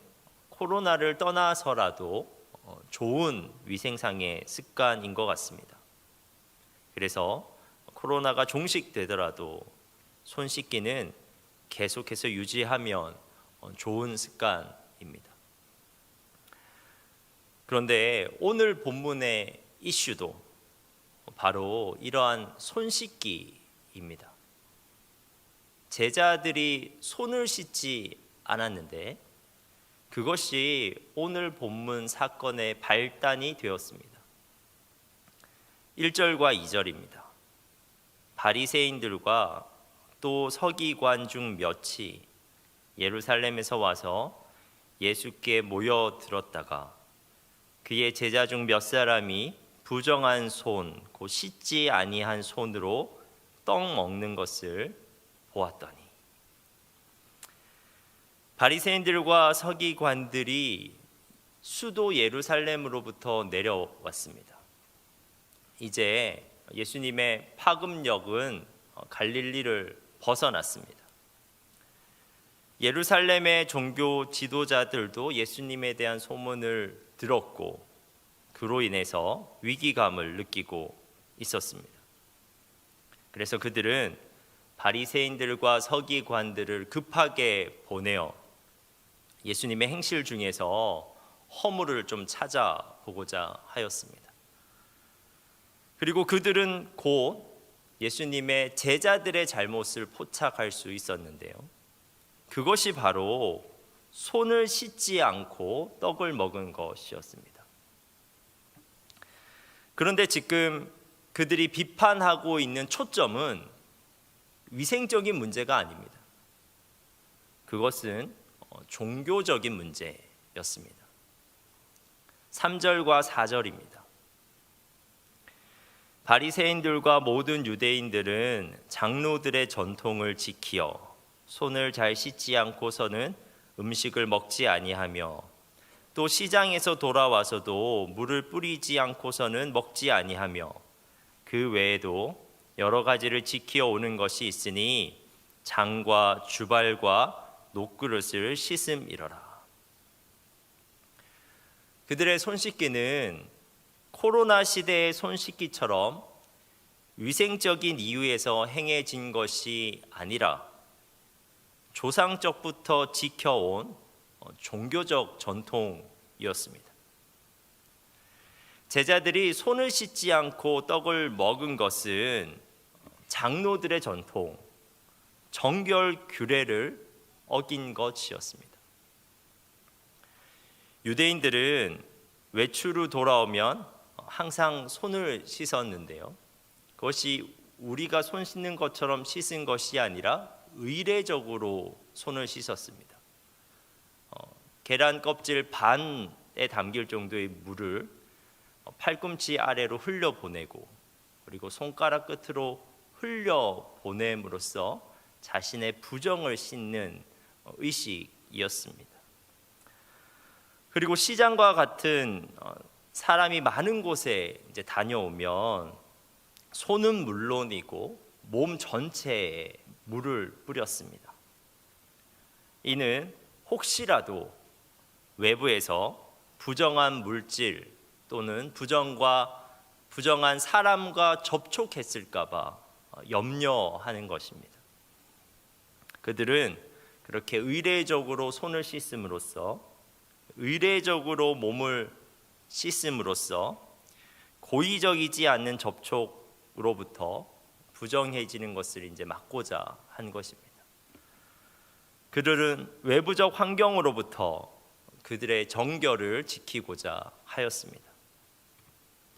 코로나를 떠나서라도 좋은 위생상의 습관인 것 같습니다. 그래서 코로나가 종식되더라도 손 씻기는 계속해서 유지하면 좋은 습관입니다. 그런데 오늘 본문의 이슈도 바로 이러한 손 씻기입니다. 제자들이 손을 씻지 않았는데 그것이 오늘 본문 사건의 발단이 되었습니다. 1절과 2절입니다. 바리새인들과 또 서기관 중 몇이 예루살렘에서 와서 예수께 모여들었다가 그의 제자 중 몇 사람이 부정한 손, 곧 씻지 아니한 손으로 떡 먹는 것을 보았더니 바리새인들과 서기관들이 수도 예루살렘으로부터 내려왔습니다. 이제 예수님의 파급력은 갈릴리를 벗어났습니다. 예루살렘의 종교 지도자들도 예수님에 대한 소문을 들었고 그로 인해서 위기감을 느끼고 있었습니다. 그래서 그들은 바리새인들과 서기관들을 급하게 보내어 예수님의 행실 중에서 허물을 좀 찾아보고자 하였습니다. 그리고 그들은 곧 예수님의 제자들의 잘못을 포착할 수 있었는데요. 그것이 바로 손을 씻지 않고 떡을 먹은 것이었습니다. 그런데 지금 그들이 비판하고 있는 초점은 위생적인 문제가 아닙니다. 그것은 종교적인 문제였습니다. 3절과 4절입니다. 바리새인들과 모든 유대인들은 장로들의 전통을 지키어 손을 잘 씻지 않고서는 음식을 먹지 아니하며 또 시장에서 돌아와서도 물을 뿌리지 않고서는 먹지 아니하며 그 외에도 여러 가지를 지키어 오는 것이 있으니 장과 주발과 녹그릇을 씻음이러라. 그들의 손 씻기는 코로나 시대의 손 씻기처럼 위생적인 이유에서 행해진 것이 아니라 조상적부터 지켜온 종교적 전통이었습니다. 제자들이 손을 씻지 않고 떡을 먹은 것은 장로들의 전통, 정결 규례를 어긴 것이었습니다. 유대인들은 외출 후 돌아오면 항상 손을 씻었는데요. 그것이 우리가 손 씻는 것처럼 씻은 것이 아니라 의례적으로 손을 씻었습니다. 계란 껍질 반에 담길 정도의 물을 팔꿈치 아래로 흘려보내고 그리고 손가락 끝으로 흘려보냄으로써 자신의 부정을 씻는 의식이었습니다. 그리고 시장과 같은 사람이 많은 곳에 이제 다녀오면 손은 물론이고 몸 전체에 물을 뿌렸습니다. 이는 혹시라도 외부에서 부정한 물질 또는 부정한 사람과 접촉했을까 봐 염려하는 것입니다. 그들은 그렇게 의례적으로 손을 씻음으로써 의례적으로 몸을 씻음으로써 고의적이지 않는 접촉으로부터 부정해지는 것을 이제 막고자 한 것입니다. 그들은 외부적 환경으로부터 그들의 정결을 지키고자 하였습니다.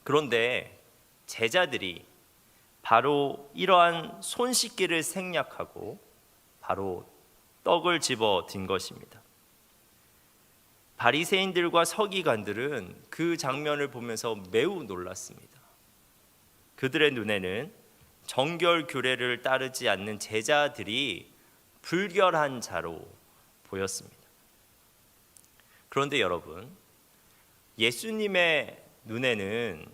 그런데 제자들이 바로 이러한 손 씻기를 생략하고 바로 떡을 집어 든 것입니다. 바리새인들과 서기관들은 그 장면을 보면서 매우 놀랐습니다. 그들의 눈에는 정결 규례를 따르지 않는 제자들이 불결한 자로 보였습니다. 그런데 여러분, 예수님의 눈에는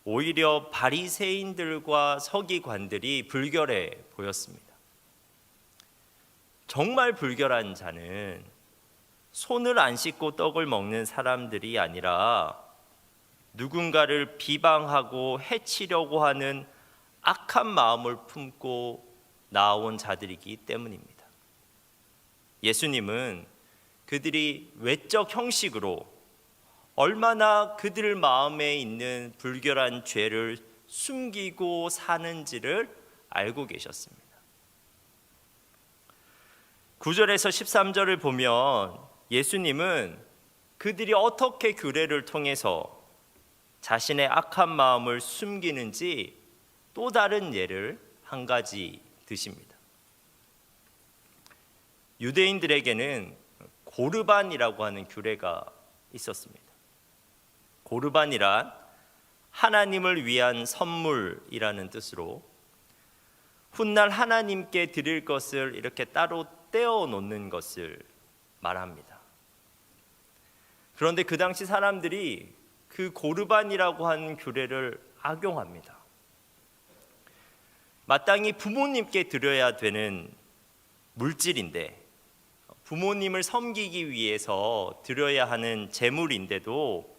오히려 바리새인들과 서기관들이 불결해 보였습니다. 정말 불결한 자는 손을 안 씻고 떡을 먹는 사람들이 아니라 누군가를 비방하고 해치려고 하는 악한 마음을 품고 나온 자들이기 때문입니다. 예수님은 그들이 외적 형식으로 얼마나 그들 마음에 있는 불결한 죄를 숨기고 사는지를 알고 계셨습니다. 9절에서 13절을 보면 예수님은 그들이 어떻게 규례를 통해서 자신의 악한 마음을 숨기는지 또 다른 예를 한 가지 드십니다. 유대인들에게는 고르반이라고 하는 규례가 있었습니다. 고르반이란 하나님을 위한 선물이라는 뜻으로 훗날 하나님께 드릴 것을 이렇게 따로 떼어 놓는 것을 말합니다. 그런데 그 당시 사람들이 그 고르반이라고 하는 규례를 악용합니다. 마땅히 부모님께 드려야 되는 물질인데, 부모님을 섬기기 위해서 드려야 하는 제물인데도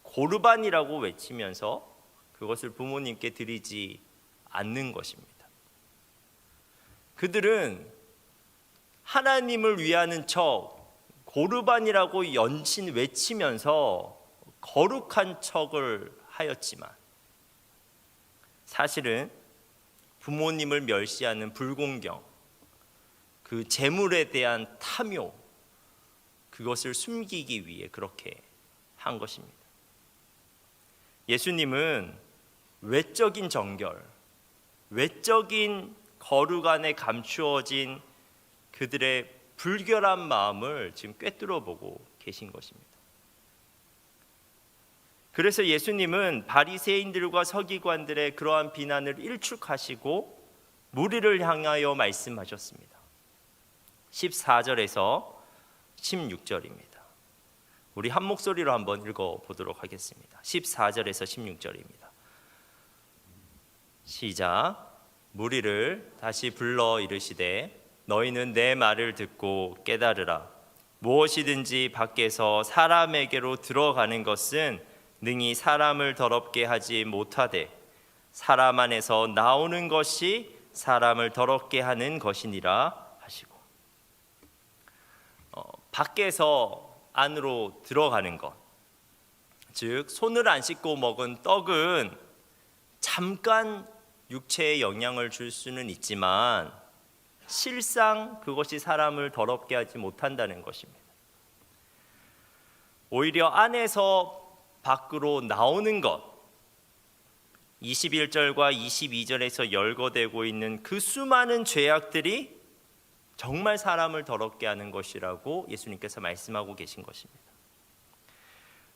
고르반이라고 외치면서 그것을 부모님께 드리지 않는 것입니다. 그들은 하나님을 위하는 척 고르반이라고 연신 외치면서 거룩한 척을 하였지만, 사실은 부모님을 멸시하는 불공경, 그 재물에 대한 탐욕, 그것을 숨기기 위해 그렇게 한 것입니다. 예수님은 외적인 정결, 외적인 거룩 안에 감추어진 그들의 불결한 마음을 지금 꿰뚫어 보고 계신 것입니다. 그래서 예수님은 바리새인들과 서기관들의 그러한 비난을 일축하시고 무리를 향하여 말씀하셨습니다. 14절에서 16절입니다. 우리 한 목소리로 한번 읽어보도록 하겠습니다. 14절에서 16절입니다. 시작. 무리를 다시 불러 이르시되 너희는 내 말을 듣고 깨달으라. 무엇이든지 밖에서 사람에게로 들어가는 것은 능히 사람을 더럽게 하지 못하되 사람 안에서 나오는 것이 사람을 더럽게 하는 것이니라 하시고, 밖에서 안으로 들어가는 것, 즉 손을 안 씻고 먹은 떡은 잠깐 육체에 영향을 줄 수는 있지만 실상 그것이 사람을 더럽게 하지 못한다는 것입니다. 오히려 안에서 밖으로 나오는 것, 21절과 22절에서 열거되고 있는 그 수많은 죄악들이 정말 사람을 더럽게 하는 것이라고 예수님께서 말씀하고 계신 것입니다.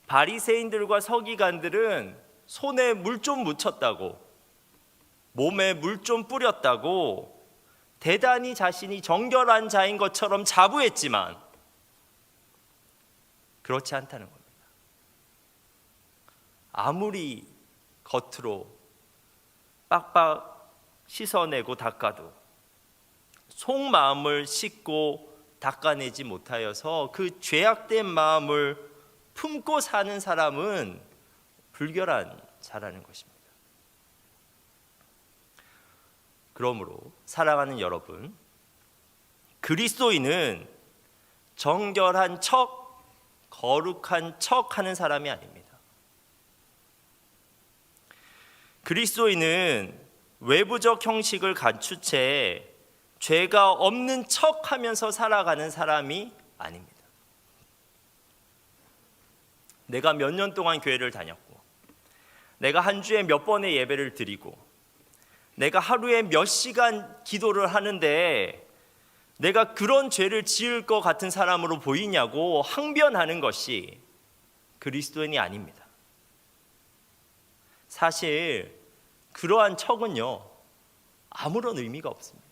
바리새인들과 서기관들은 손에 물 좀 묻혔다고, 몸에 물 좀 뿌렸다고 대단히 자신이 정결한 자인 것처럼 자부했지만 그렇지 않다는 겁니다. 아무리 겉으로 빡빡 씻어내고 닦아도 속마음을 씻고 닦아내지 못하여서 그 죄악된 마음을 품고 사는 사람은 불결한 자라는 것입니다. 그러므로 사랑하는 여러분, 그리스도인은 정결한 척, 거룩한 척 하는 사람이 아닙니다. 그리스도인은 외부적 형식을 갖춘 채 죄가 없는 척 하면서 살아가는 사람이 아닙니다. 내가 몇 년 동안 교회를 다녔고, 내가 한 주에 몇 번의 예배를 드리고, 내가 하루에 몇 시간 기도를 하는데 내가 그런 죄를 지을 것 같은 사람으로 보이냐고 항변하는 것이 그리스도인이 아닙니다. 사실 그러한 척은요, 아무런 의미가 없습니다.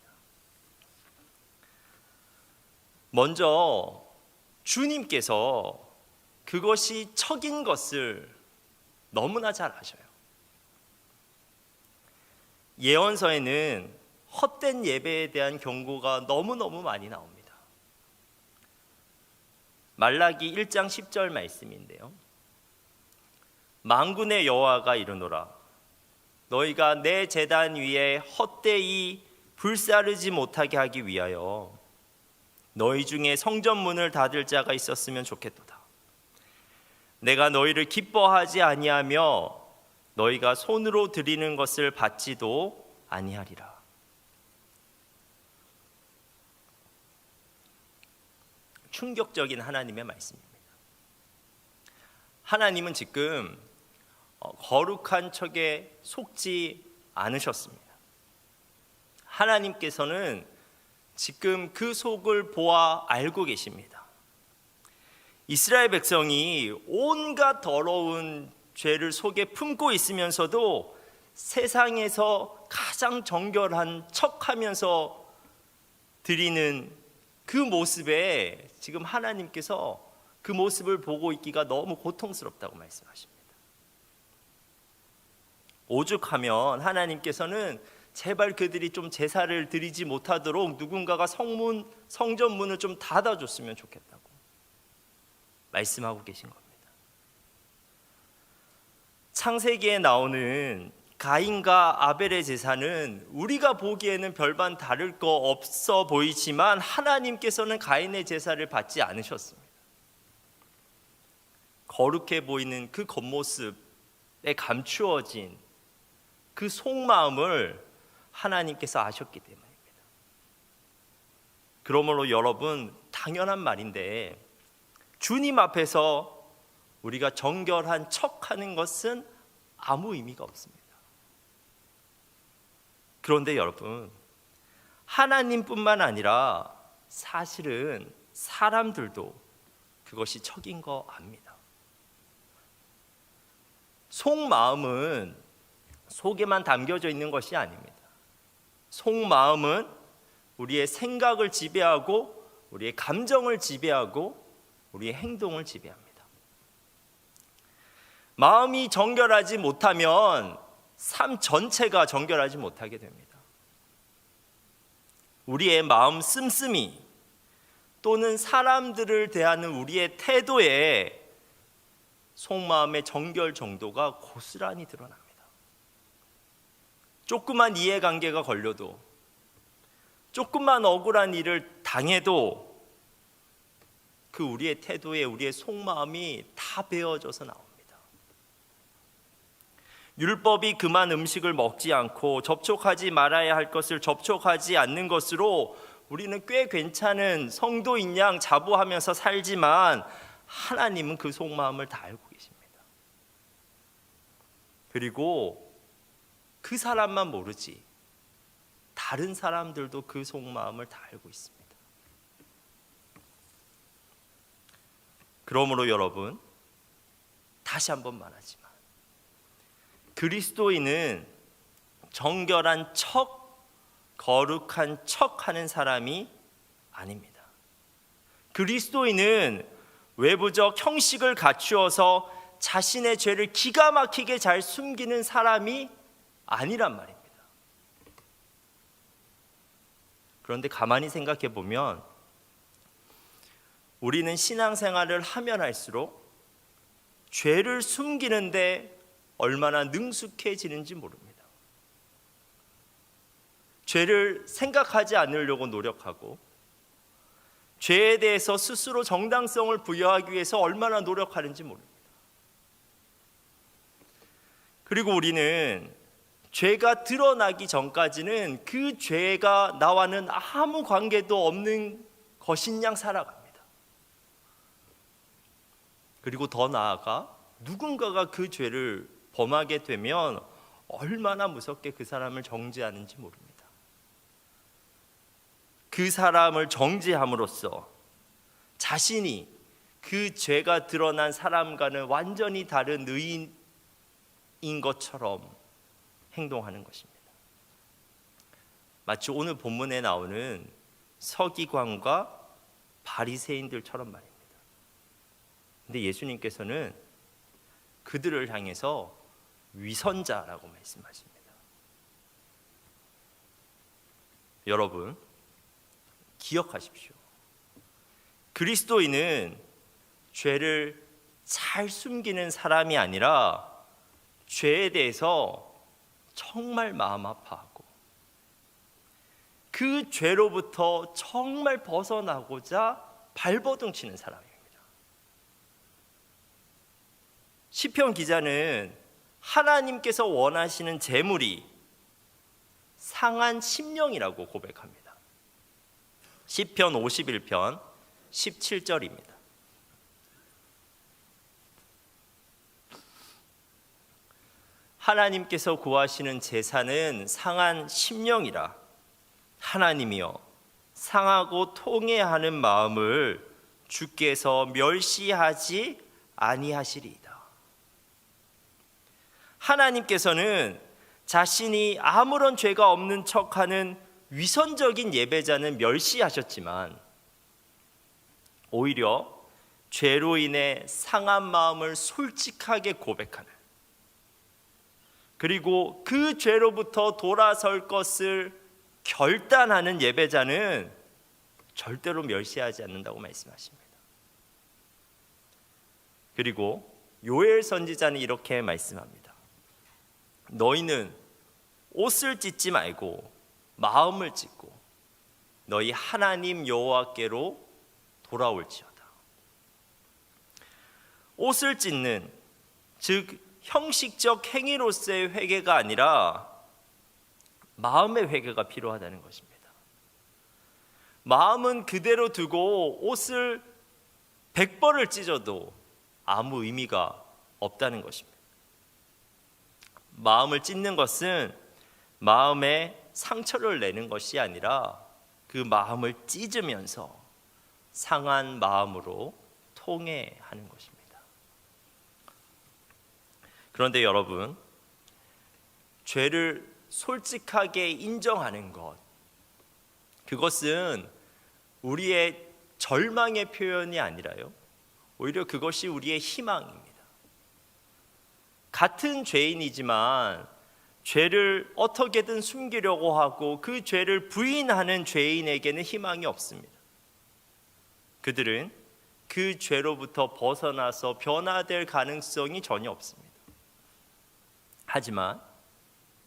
먼저 주님께서 그것이 척인 것을 너무나 잘 아셔요. 예언서에는 헛된 예배에 대한 경고가 너무너무 많이 나옵니다. 말라기 1장 10절 말씀인데요. 만군의 여호와가 이르노라. 너희가 내 제단 위에 헛되이 불사르지 못하게 하기 위하여 너희 중에 성전문을 닫을 자가 있었으면 좋겠도다. 내가 너희를 기뻐하지 아니하며 너희가 손으로 드리는 것을 받지도 아니하리라. 충격적인 하나님의 말씀입니다. 하나님은 지금 거룩한 척에 속지 않으셨습니다. 하나님께서는 지금 그 속을 보아 알고 계십니다. 이스라엘 백성이 온갖 더러운 죄를 속에 품고 있으면서도 세상에서 가장 정결한 척하면서 드리는 그 모습에 지금 하나님께서 그 모습을 보고 있기가 너무 고통스럽다고 말씀하십니다. 오죽하면 하나님께서는 제발 그들이 좀 제사를 드리지 못하도록 누군가가 성전문을 좀 닫아줬으면 좋겠다고 말씀하고 계신 겁니다. 창세기에 나오는 가인과 아벨의 제사는 우리가 보기에는 별반 다를 거 없어 보이지만 하나님께서는 가인의 제사를 받지 않으셨습니다. 거룩해 보이는 그 겉모습에 감추어진 그 속마음을 하나님께서 아셨기 때문입니다. 그러므로 여러분, 당연한 말인데 주님 앞에서 우리가 정결한 척하는 것은 아무 의미가 없습니다. 그런데 여러분, 하나님뿐만 아니라 사실은 사람들도 그것이 척인 거 압니다. 속마음은 속에만 담겨져 있는 것이 아닙니다. 속마음은 우리의 생각을 지배하고 우리의 감정을 지배하고 우리의 행동을 지배합니다. 마음이 정결하지 못하면 삶 전체가 정결하지 못하게 됩니다. 우리의 마음 씀씀이 또는 사람들을 대하는 우리의 태도에 속마음의 정결 정도가 고스란히 드러납니다. 조그만 이해관계가 걸려도, 조그만 억울한 일을 당해도 그 우리의 태도에 우리의 속마음이 다 베어져서 나옵니다. 율법이 금한 음식을 먹지 않고 접촉하지 말아야 할 것을 접촉하지 않는 것으로 우리는 꽤 괜찮은 성도인 양 자부하면서 살지만 하나님은 그 속마음을 다 알고 계십니다. 그리고 그 사람만 모르지 다른 사람들도 그 속마음을 다 알고 있습니다. 그러므로 여러분, 다시 한번 말하지만 그리스도인은 정결한 척, 거룩한 척하는 사람이 아닙니다. 그리스도인은 외부적 형식을 갖추어서 자신의 죄를 기가 막히게 잘 숨기는 사람이 아니란 말입니다. 그런데 가만히 생각해 보면 우리는 신앙생활을 하면 할수록 죄를 숨기는데 얼마나 능숙해지는지 모릅니다. 죄를 생각하지 않으려고 노력하고 죄에 대해서 스스로 정당성을 부여하기 위해서 얼마나 노력하는지 모릅니다. 그리고 우리는 죄가 드러나기 전까지는 그 죄가 나와는 아무 관계도 없는 것인 양 살아갑니다. 그리고 더 나아가 누군가가 그 죄를 범하게 되면 얼마나 무섭게 그 사람을 정죄하는지 모릅니다. 그 사람을 정죄함으로써 자신이 그 죄가 드러난 사람과는 완전히 다른 의인인 것처럼 행동하는 것입니다. 마치 오늘 본문에 나오는 서기관과 바리새인들처럼 말입니다. 근데 예수님께서는 그들을 향해서 위선자라고 말씀하십니다. 여러분, 기억하십시오. 그리스도인은 죄를 잘 숨기는 사람이 아니라 죄에 대해서 정말 마음 아파하고 그 죄로부터 정말 벗어나고자 발버둥 치는 사람입니다. 시편 기자는 하나님께서 원하시는 제물이 상한 심령이라고 고백합니다. 시편 51편 17절입니다. 하나님께서 구하시는 제사는 상한 심령이라. 하나님이여, 상하고 통회하는 마음을 주께서 멸시하지 아니하시리이다. 하나님께서는 자신이 아무런 죄가 없는 척하는 위선적인 예배자는 멸시하셨지만 오히려 죄로 인해 상한 마음을 솔직하게 고백하는, 그리고 그 죄로부터 돌아설 것을 결단하는 예배자는 절대로 멸시하지 않는다고 말씀하십니다. 그리고 요엘 선지자는 이렇게 말씀합니다. 너희는 옷을 찢지 말고 마음을 찢고 너희 하나님 여호와께로 돌아올지어다. 옷을 찢는, 즉 형식적 행위로서의 회개가 아니라 마음의 회개가 필요하다는 것입니다. 마음은 그대로 두고 옷을 100벌을 찢어도 아무 의미가 없다는 것입니다. 마음을 찢는 것은 마음에 상처를 내는 것이 아니라 그 마음을 찢으면서 상한 마음으로 통회하는 것입니다. 그런데 여러분, 죄를 솔직하게 인정하는 것, 그것은 우리의 절망의 표현이 아니라요, 오히려 그것이 우리의 희망입니다. 같은 죄인이지만 죄를 어떻게든 숨기려고 하고 그 죄를 부인하는 죄인에게는 희망이 없습니다. 그들은 그 죄로부터 벗어나서 변화될 가능성이 전혀 없습니다. 하지만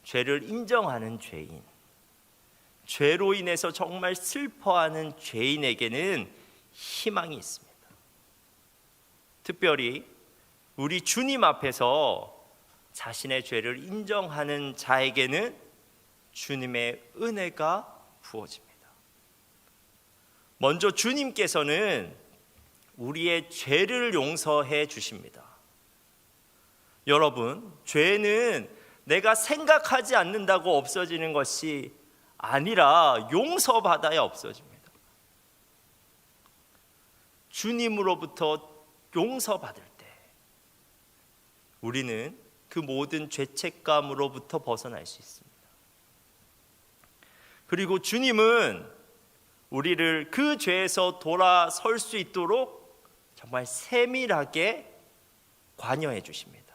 죄를 인정하는 죄인, 죄로 인해서 정말 슬퍼하는 죄인에게는 희망이 있습니다. 특별히 우리 주님 앞에서 자신의 죄를 인정하는 자에게는 주님의 은혜가 부어집니다. 먼저 주님께서는 우리의 죄를 용서해 주십니다. 여러분, 죄는 내가 생각하지 않는다고 없어지는 것이 아니라 용서받아야 없어집니다. 주님으로부터 용서받을 때 우리는 그 모든 죄책감으로부터 벗어날 수 있습니다. 그리고 주님은 우리를 그 죄에서 돌아설 수 있도록 정말 세밀하게 관여해 주십니다.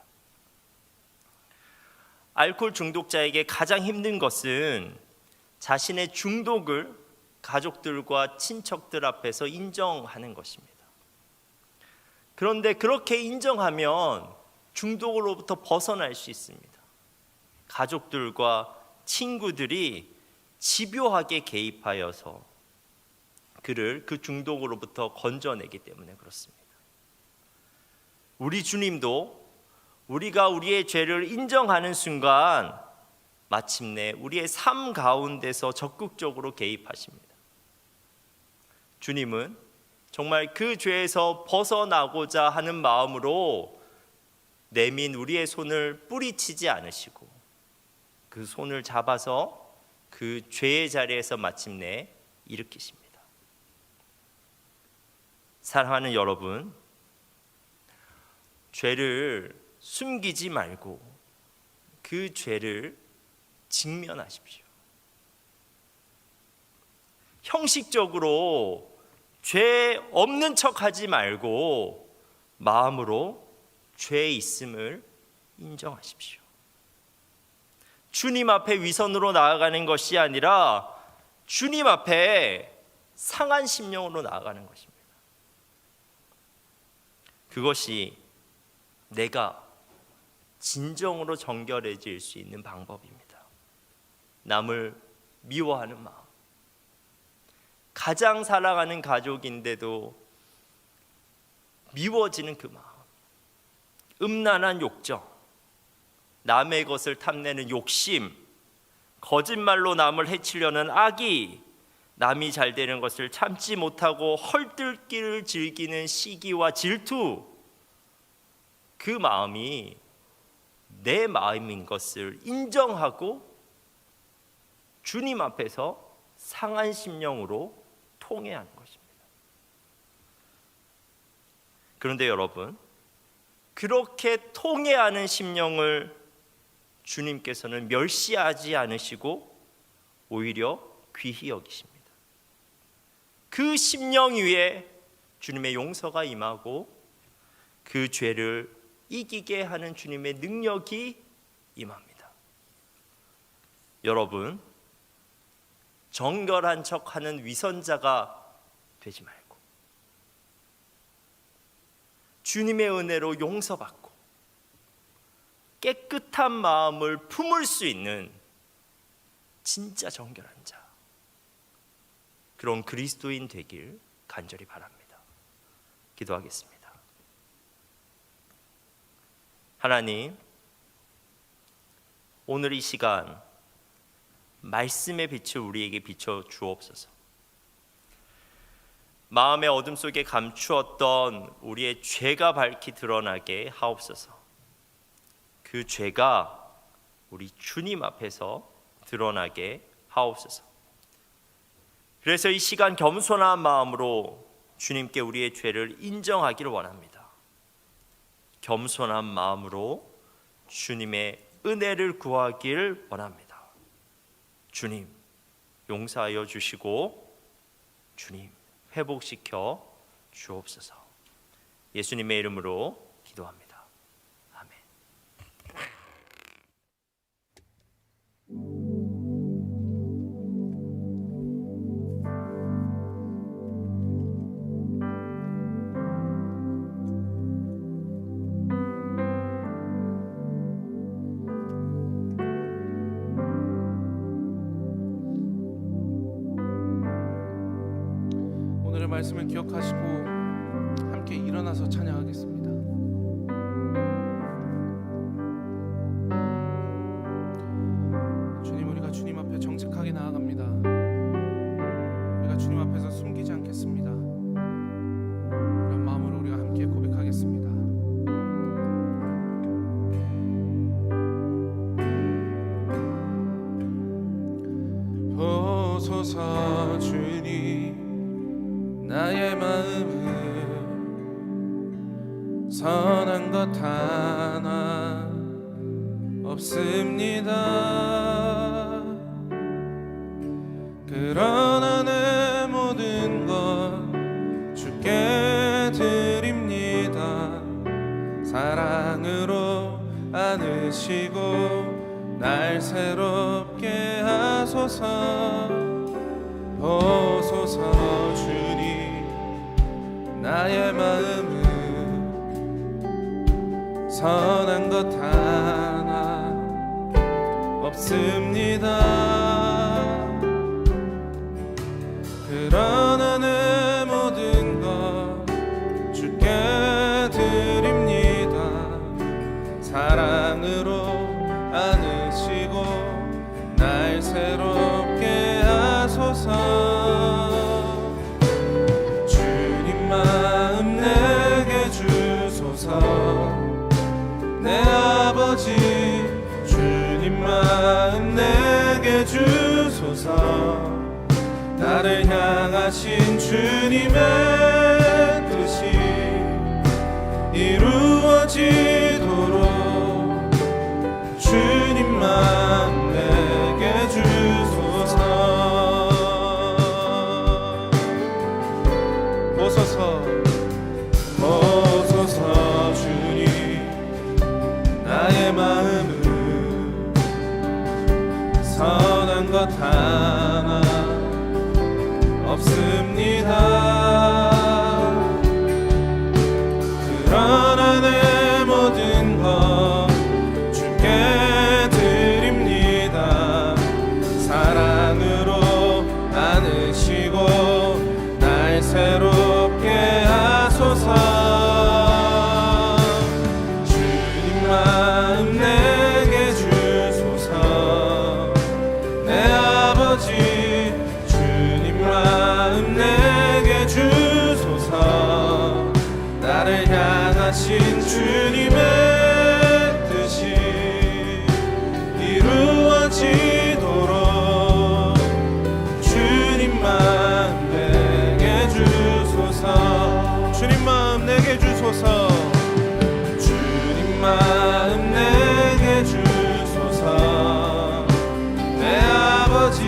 알코올 중독자에게 가장 힘든 것은 자신의 중독을 가족들과 친척들 앞에서 인정하는 것입니다. 그런데 그렇게 인정하면 중독으로부터 벗어날 수 있습니다. 가족들과 친구들이 집요하게 개입하여서 그를 그 중독으로부터 건져내기 때문에 그렇습니다. 우리 주님도 우리가 우리의 죄를 인정하는 순간 마침내 우리의 삶 가운데서 적극적으로 개입하십니다. 주님은 정말 그 죄에서 벗어나고자 하는 마음으로 내민 우리의 손을 뿌리치지 않으시고 그 손을 잡아서 그 죄의 자리에서 마침내 일으키십니다. 사랑하는 여러분, 죄를 숨기지 말고 그 죄를 직면하십시오. 형식적으로 죄 없는 척하지 말고 마음으로 죄 있음을 인정하십시오. 주님 앞에 위선으로 나아가는 것이 아니라 주님 앞에 상한 심령으로 나아가는 것입니다. 그것이 내가 진정으로 정결해질 수 있는 방법입니다. 남을 미워하는 마음, 가장 사랑하는 가족인데도 미워지는 그 마음, 음란한 욕정, 남의 것을 탐내는 욕심, 거짓말로 남을 해치려는 악의, 남이 잘 되는 것을 참지 못하고 헐뜯기를 즐기는 시기와 질투, 그 마음이 내 마음인 것을 인정하고 주님 앞에서 상한 심령으로 통회하는 것입니다. 그런데 여러분, 그렇게 통회하는 심령을 주님께서는 멸시하지 않으시고 오히려 귀히 여기십니다. 그 심령 위에 주님의 용서가 임하고 그 죄를 이기게 하는 주님의 능력이 임합니다. 여러분, 정결한 척하는 위선자가 되지 말고 주님의 은혜로 용서받고 깨끗한 마음을 품을 수 있는 진짜 정결한 자, 그런 그리스도인 되길 간절히 바랍니다. 기도하겠습니다. 하나님, 오늘 이 시간 말씀의 빛을 우리에게 비춰 주옵소서. 마음의 어둠 속에 감추었던 우리의 죄가 밝히 드러나게 하옵소서. 그 죄가 우리 주님 앞에서 드러나게 하옵소서. 그래서 이 시간 겸손한 마음으로 주님께 우리의 죄를 인정하기를 원합니다. 겸손한 마음으로 주님의 은혜를 구하기를 원합니다. 주님, 용서하여 주시고 주님, 회복시켜 주옵소서. 예수님의 이름으로 기도합니다. 아멘. 오늘의 말씀을 기억하시고 함께 일어나서 찬양하겠습니다. 주님, 우리가 주님 앞에 정직하게 나아갑니다. 우리가 주님 앞에서 숨기지 않겠습니다. 그런 마음으로 우리가 함께 고백하겠습니다. 보소서 주님, 나의 마음은 선한 것 하나 없습니다. 그러나 내 모든 것 주께 드립니다. 사랑으로 안으시고 날 새롭게 하소서. 보소서 주님, 나의 마음은 선한 것 하나 없습니다. 그러나 내 모든 것 주께 드립니다. 사랑으로 안으시고 날 새롭게 하소서. 주님 마음 내게 주소서. 내 아버지, 주님 마음 내게 주소서. 나를 향하신 주님의 뜻이 이루어지도록 주님 마음 내게 주소서. 보소서, 보소서 주님, 나의 마음은 선한 것 하나 없습니다. 그러나 내 모든 것 주께 드립니다. 사랑으로 안으시고 날 새롭게 하소서. 주님 마음 내게 주소서. 내 아버지, 주님 마음 내게 주소서. 나를 향하신 주님의 뜻이 이루어지도록 주님 마음 내게 주소서. 주님 마음 내게 주소서. 주님 마음 내게 주소서. 내 아버지,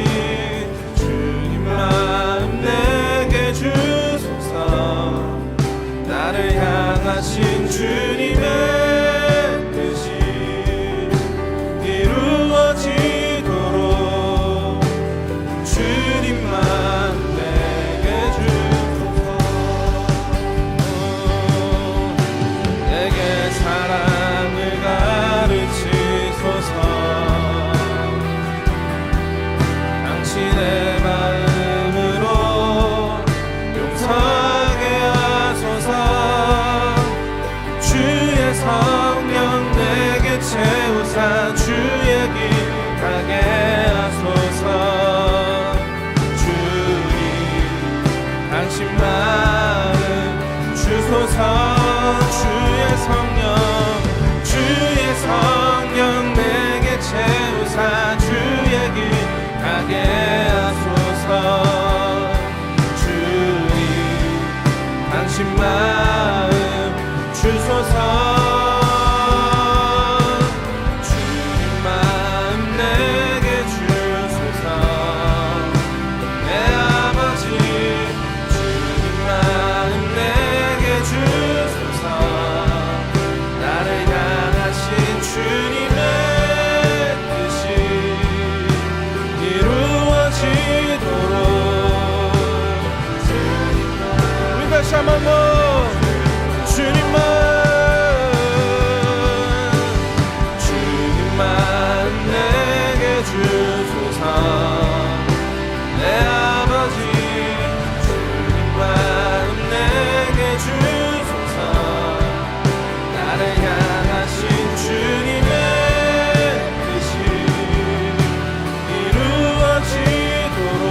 주님 마음 내게 주소서. 나를 향하신 주님의 뜻이 이루어지도록 당신 마음 주소서. 주의 성령 내게 채우사 주의 길 가게 하소서. 주님 당신 마음 주소서. 주님 마음 내게 주소서. 내 아버지 주님 마음 내게 주소서. 나를 향하신 주님의 뜻이 이루어지도록. 우리 다시 한 번 더 주님만 내게 주소서. 내 아버지 주님만 내게 주소서. 나를 향하신 주님의 뜻이 이루어지도록.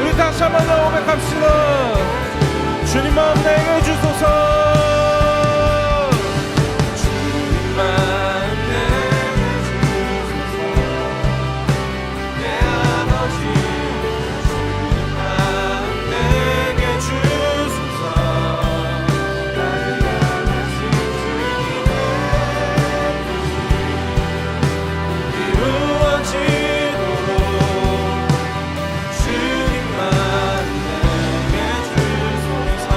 우리 다시 한 번 더 고백합시다. 주님 마음 내게 주소서. 주님 마음 내게 주소서. 내 아버지 주님 마음 내게 주소서. 나를 향하신 주님의 뜻이 이루어지도록. 주님만 내게 주소서.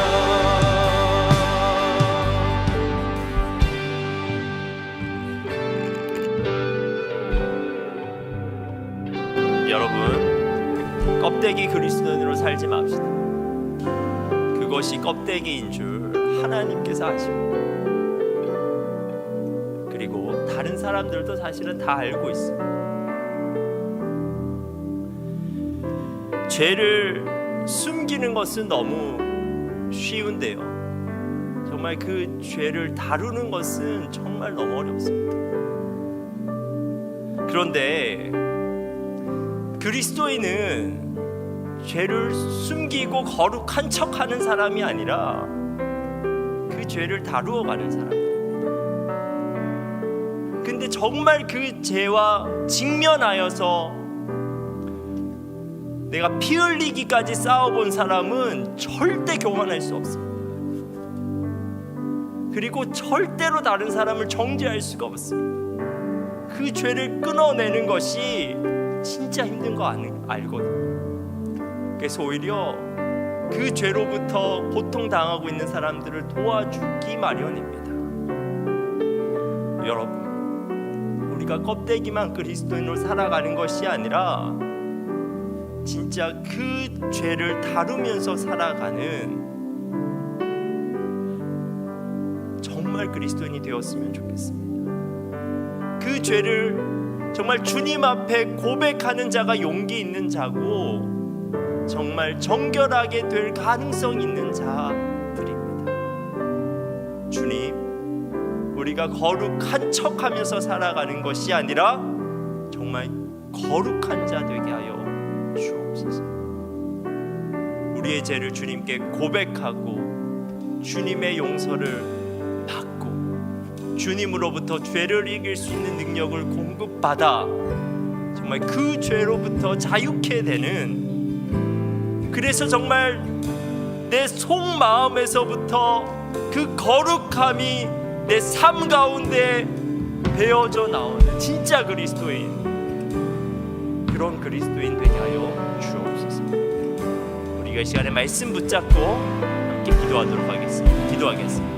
여러분, 껍데기 그리스도인으로 살지 맙시다. 그것이 껍데기인 줄 하나님께서 아십니다. 그리고 다른 사람들도 사실은 다 알고 있습니다. 죄를 숨기는 것은 너무 쉬운데요, 정말 그 죄를 다루는 것은 정말 너무 어렵습니다. 그런데 그리스도인은 죄를 숨기고 거룩한 척하는 사람이 아니라 그 죄를 다루어 가는 사람입니다. 근데 정말 그 죄와 직면하여서 내가 피 흘리기까지 싸워본 사람은 절대 교만할 수 없습니다. 그리고 절대로 다른 사람을 정죄할 수가 없습니다. 그 죄를 끊어내는 것이 진짜 힘든 거 알거든요. 그래서 오히려 그 죄로부터 고통당하고 있는 사람들을 도와주기 마련입니다. 여러분, 우리가 껍데기만 그리스도인으로 살아가는 것이 아니라 진짜 그 죄를 다루면서 살아가는 정말 그리스도인이 되었으면 좋겠습니다. 그 죄를 정말 주님 앞에 고백하는 자가 용기 있는 자고 정말 정결하게 될 가능성 있는 자들입니다. 주님, 우리가 거룩한 척하면서 살아가는 것이 아니라 정말 거룩한 자 되게 하여 주옵소서. 우리의 죄를 주님께 고백하고 주님의 용서를 받고 주님으로부터 죄를 이길 수 있는 능력을 공급받아 정말 그 죄로부터 자유케 되는, 그래서 정말 내 속마음에서부터 그 거룩함이 내 삶 가운데 배어져 나오는 진짜 그리스도인, 그런 그리스도인 되게 하여 주옵소서. 우리가 이 시간에 말씀 붙잡고 함께 기도하도록 하겠습니다. 기도하겠습니다.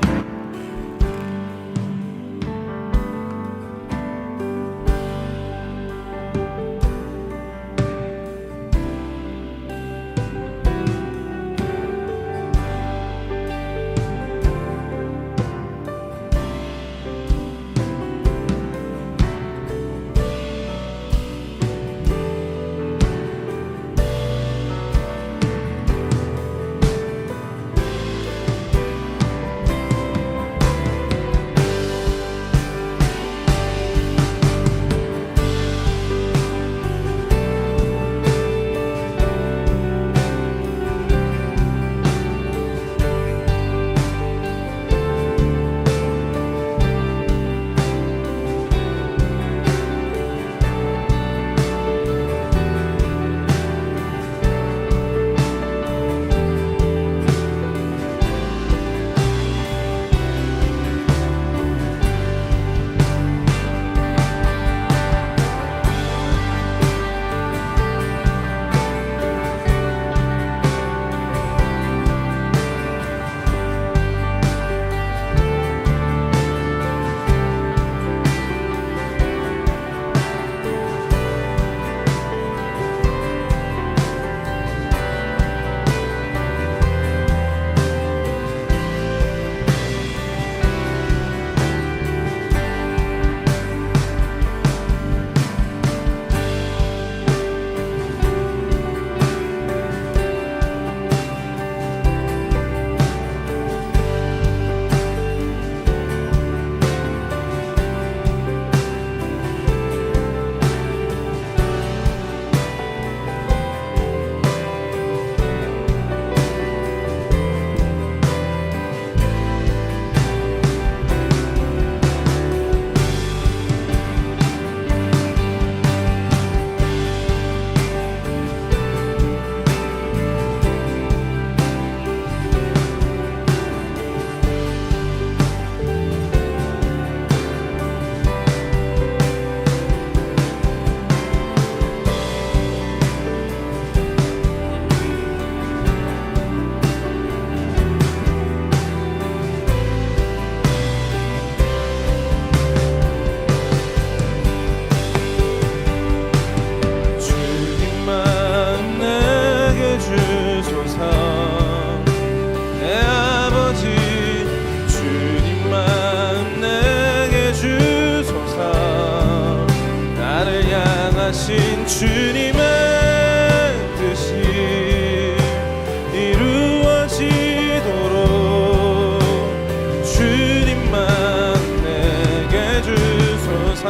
주소서. 내 아버지 주님만 내게 주소서. 나를 향하신 주님의 뜻이 이루어지도록 주님만 내게 주소서.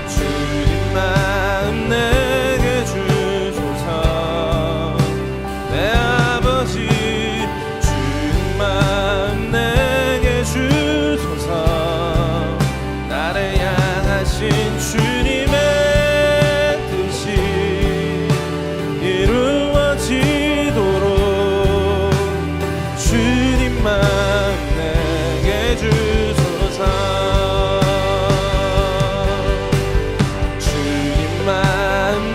주님만 내게 주소서. 내 아버지 주님만 내게 주소서. 나를 향하신 주님의 뜻이 이루어지도록 주님만 내게 주소서. 주님만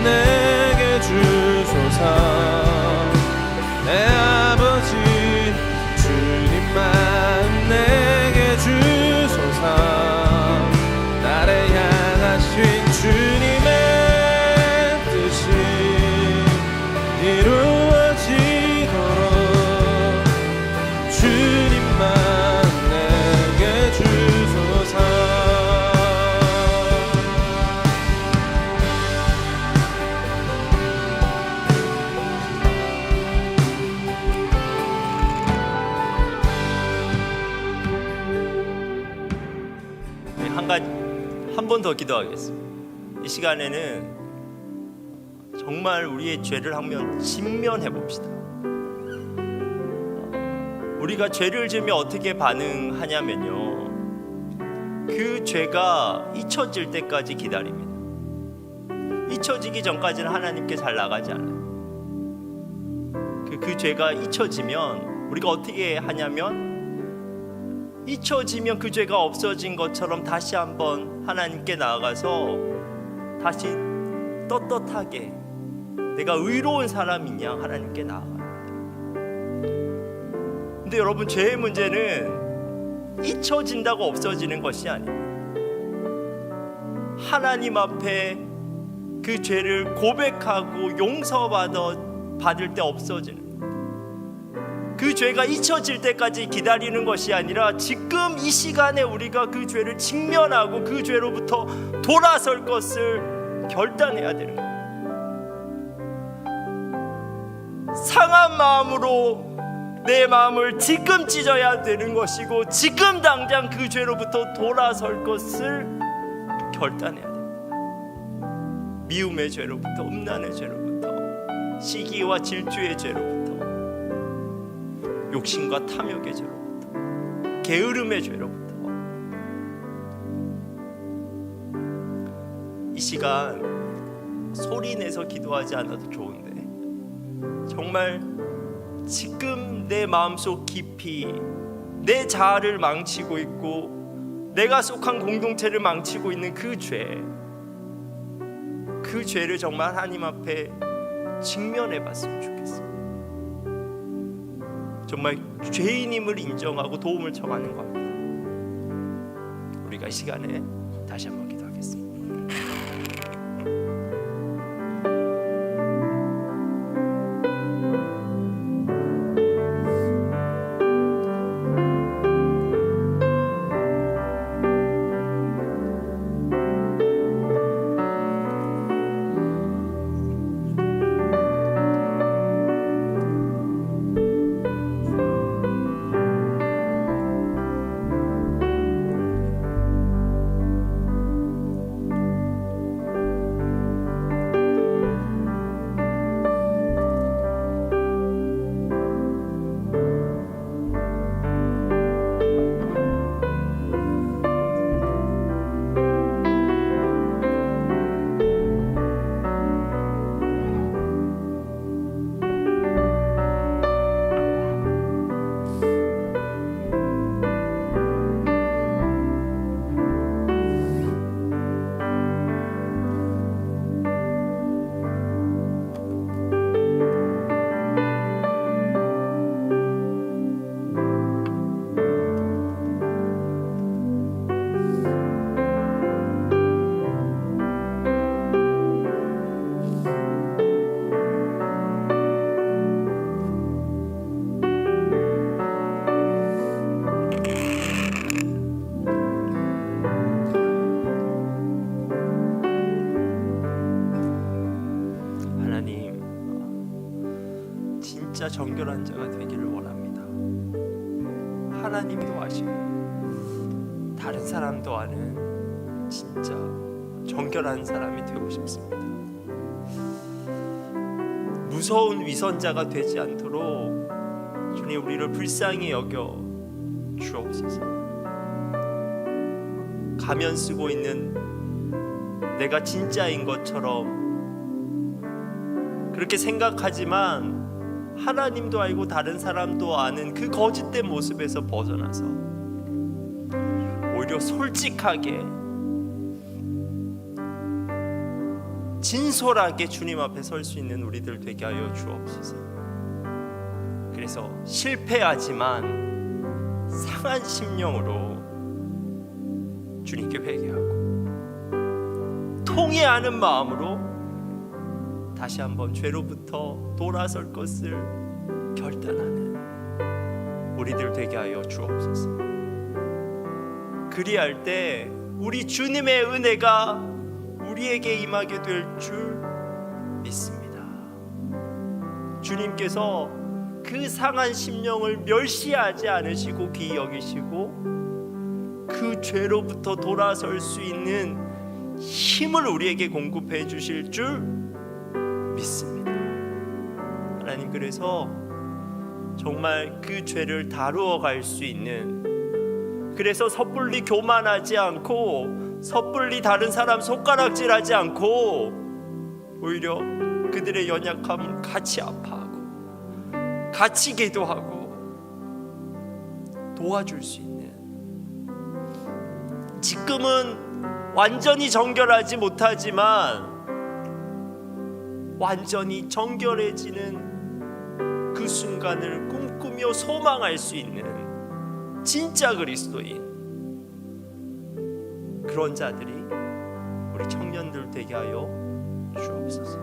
내게 주소서. 내 아버지 주님만 내게 주소서. 나를 향하신 주님의 뜻이 이루어지도록 주님만 내게 주소서. 한 번 더 기도하겠습니다. 이 시간에는 정말 우리의 죄를 한번 직면해 봅시다. 우리가 죄를 지으면 어떻게 반응하냐면요, 그 죄가 잊혀질 때까지 기다립니다. 잊혀지기 전까지는 하나님께 잘 나가지 않아요. 그 죄가 잊혀지면 우리가 어떻게 하냐면, 잊혀지면 그 죄가 없어진 것처럼 다시 한번 하나님께 나아가서 다시 떳떳하게 내가 의로운 사람이냐 하나님께 나아가요. 근데 여러분, 죄의 문제는 잊혀진다고 없어지는 것이 아닙니다. 하나님 앞에 그 죄를 고백하고 용서받을 때 없어지는, 그 죄가 잊혀질 때까지 기다리는 것이 아니라 지금 이 시간에 우리가 그 죄를 직면하고 그 죄로부터 돌아설 것을 결단해야 되는 거예요. 상한 마음으로 내 마음을 지금 찢어야 되는 것이고, 지금 당장 그 죄로부터 돌아설 것을 결단해야 됩니다. 미움의 죄로부터, 음란의 죄로부터, 시기와 질투의 죄로부터, 욕심과 탐욕의 죄로부터, 게으름의 죄로부터. 이 시간 소리 내서 기도하지 않아도 좋은데, 정말 지금 내 마음속 깊이 내 자아를 망치고 있고 내가 속한 공동체를 망치고 있는 그 죄를 정말 하나님 앞에 직면해 봤으면 좋겠어요. 정말 죄인임을 인정하고 도움을 청하는 겁니다. 우리가 이 시간에 다시 한번 기도하겠습니다. 진짜 정결한 자가 되기를 원합니다. 하나님도 아시고 다른 사람도 아는 진짜 정결한 사람이 되고 싶습니다. 무서운 위선자가 되지 않도록 주님 우리를 불쌍히 여겨 주옵소서. 가면 쓰고 있는 내가 진짜인 것처럼 그렇게 생각하지만 하나님도 알고 다른 사람도 아는 그 거짓된 모습에서 벗어나서 오히려 솔직하게 진솔하게 주님 앞에 설 수 있는 우리들 되게 하여 주옵소서. 그래서 실패하지만 상한 심령으로 주님께 회개하고 통회하는 마음으로 다시 한번 죄로부터 돌아설 것을 결단하는 우리들 되게 하여 주옵소서. 그리할 때 우리 주님의 은혜가 우리에게 임하게 될 줄 믿습니다. 주님께서 그 상한 심령을 멸시하지 않으시고 귀히 여기시고 그 죄로부터 돌아설 수 있는 힘을 우리에게 공급해 주실 줄 믿습니다. 하나님, 그래서 정말 그 죄를 다루어 갈 수 있는, 그래서 섣불리 교만하지 않고 섣불리 다른 사람 손가락질하지 않고 오히려 그들의 연약함을 같이 아파하고 같이 기도하고 도와줄 수 있는, 지금은 완전히 정결하지 못하지만 완전히 정결해지는 그 순간을 꿈꾸며 소망할 수 있는 진짜 그리스도인, 그런 자들이 우리 청년들 되게 하여 주옵소서.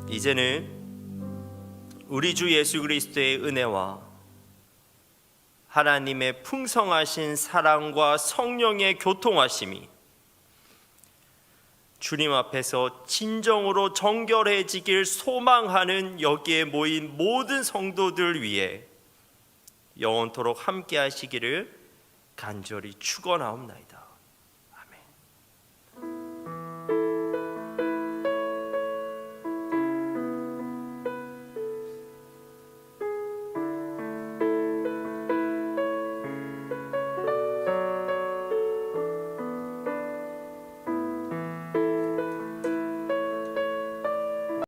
이제는 우리 주 예수 그리스도의 은혜와 하나님의 풍성하신 사랑과 성령의 교통하심이 주님 앞에서 진정으로 정결해지길 소망하는 여기에 모인 모든 성도들 위해 영원토록 함께 하시기를 간절히 축원하옵나이다.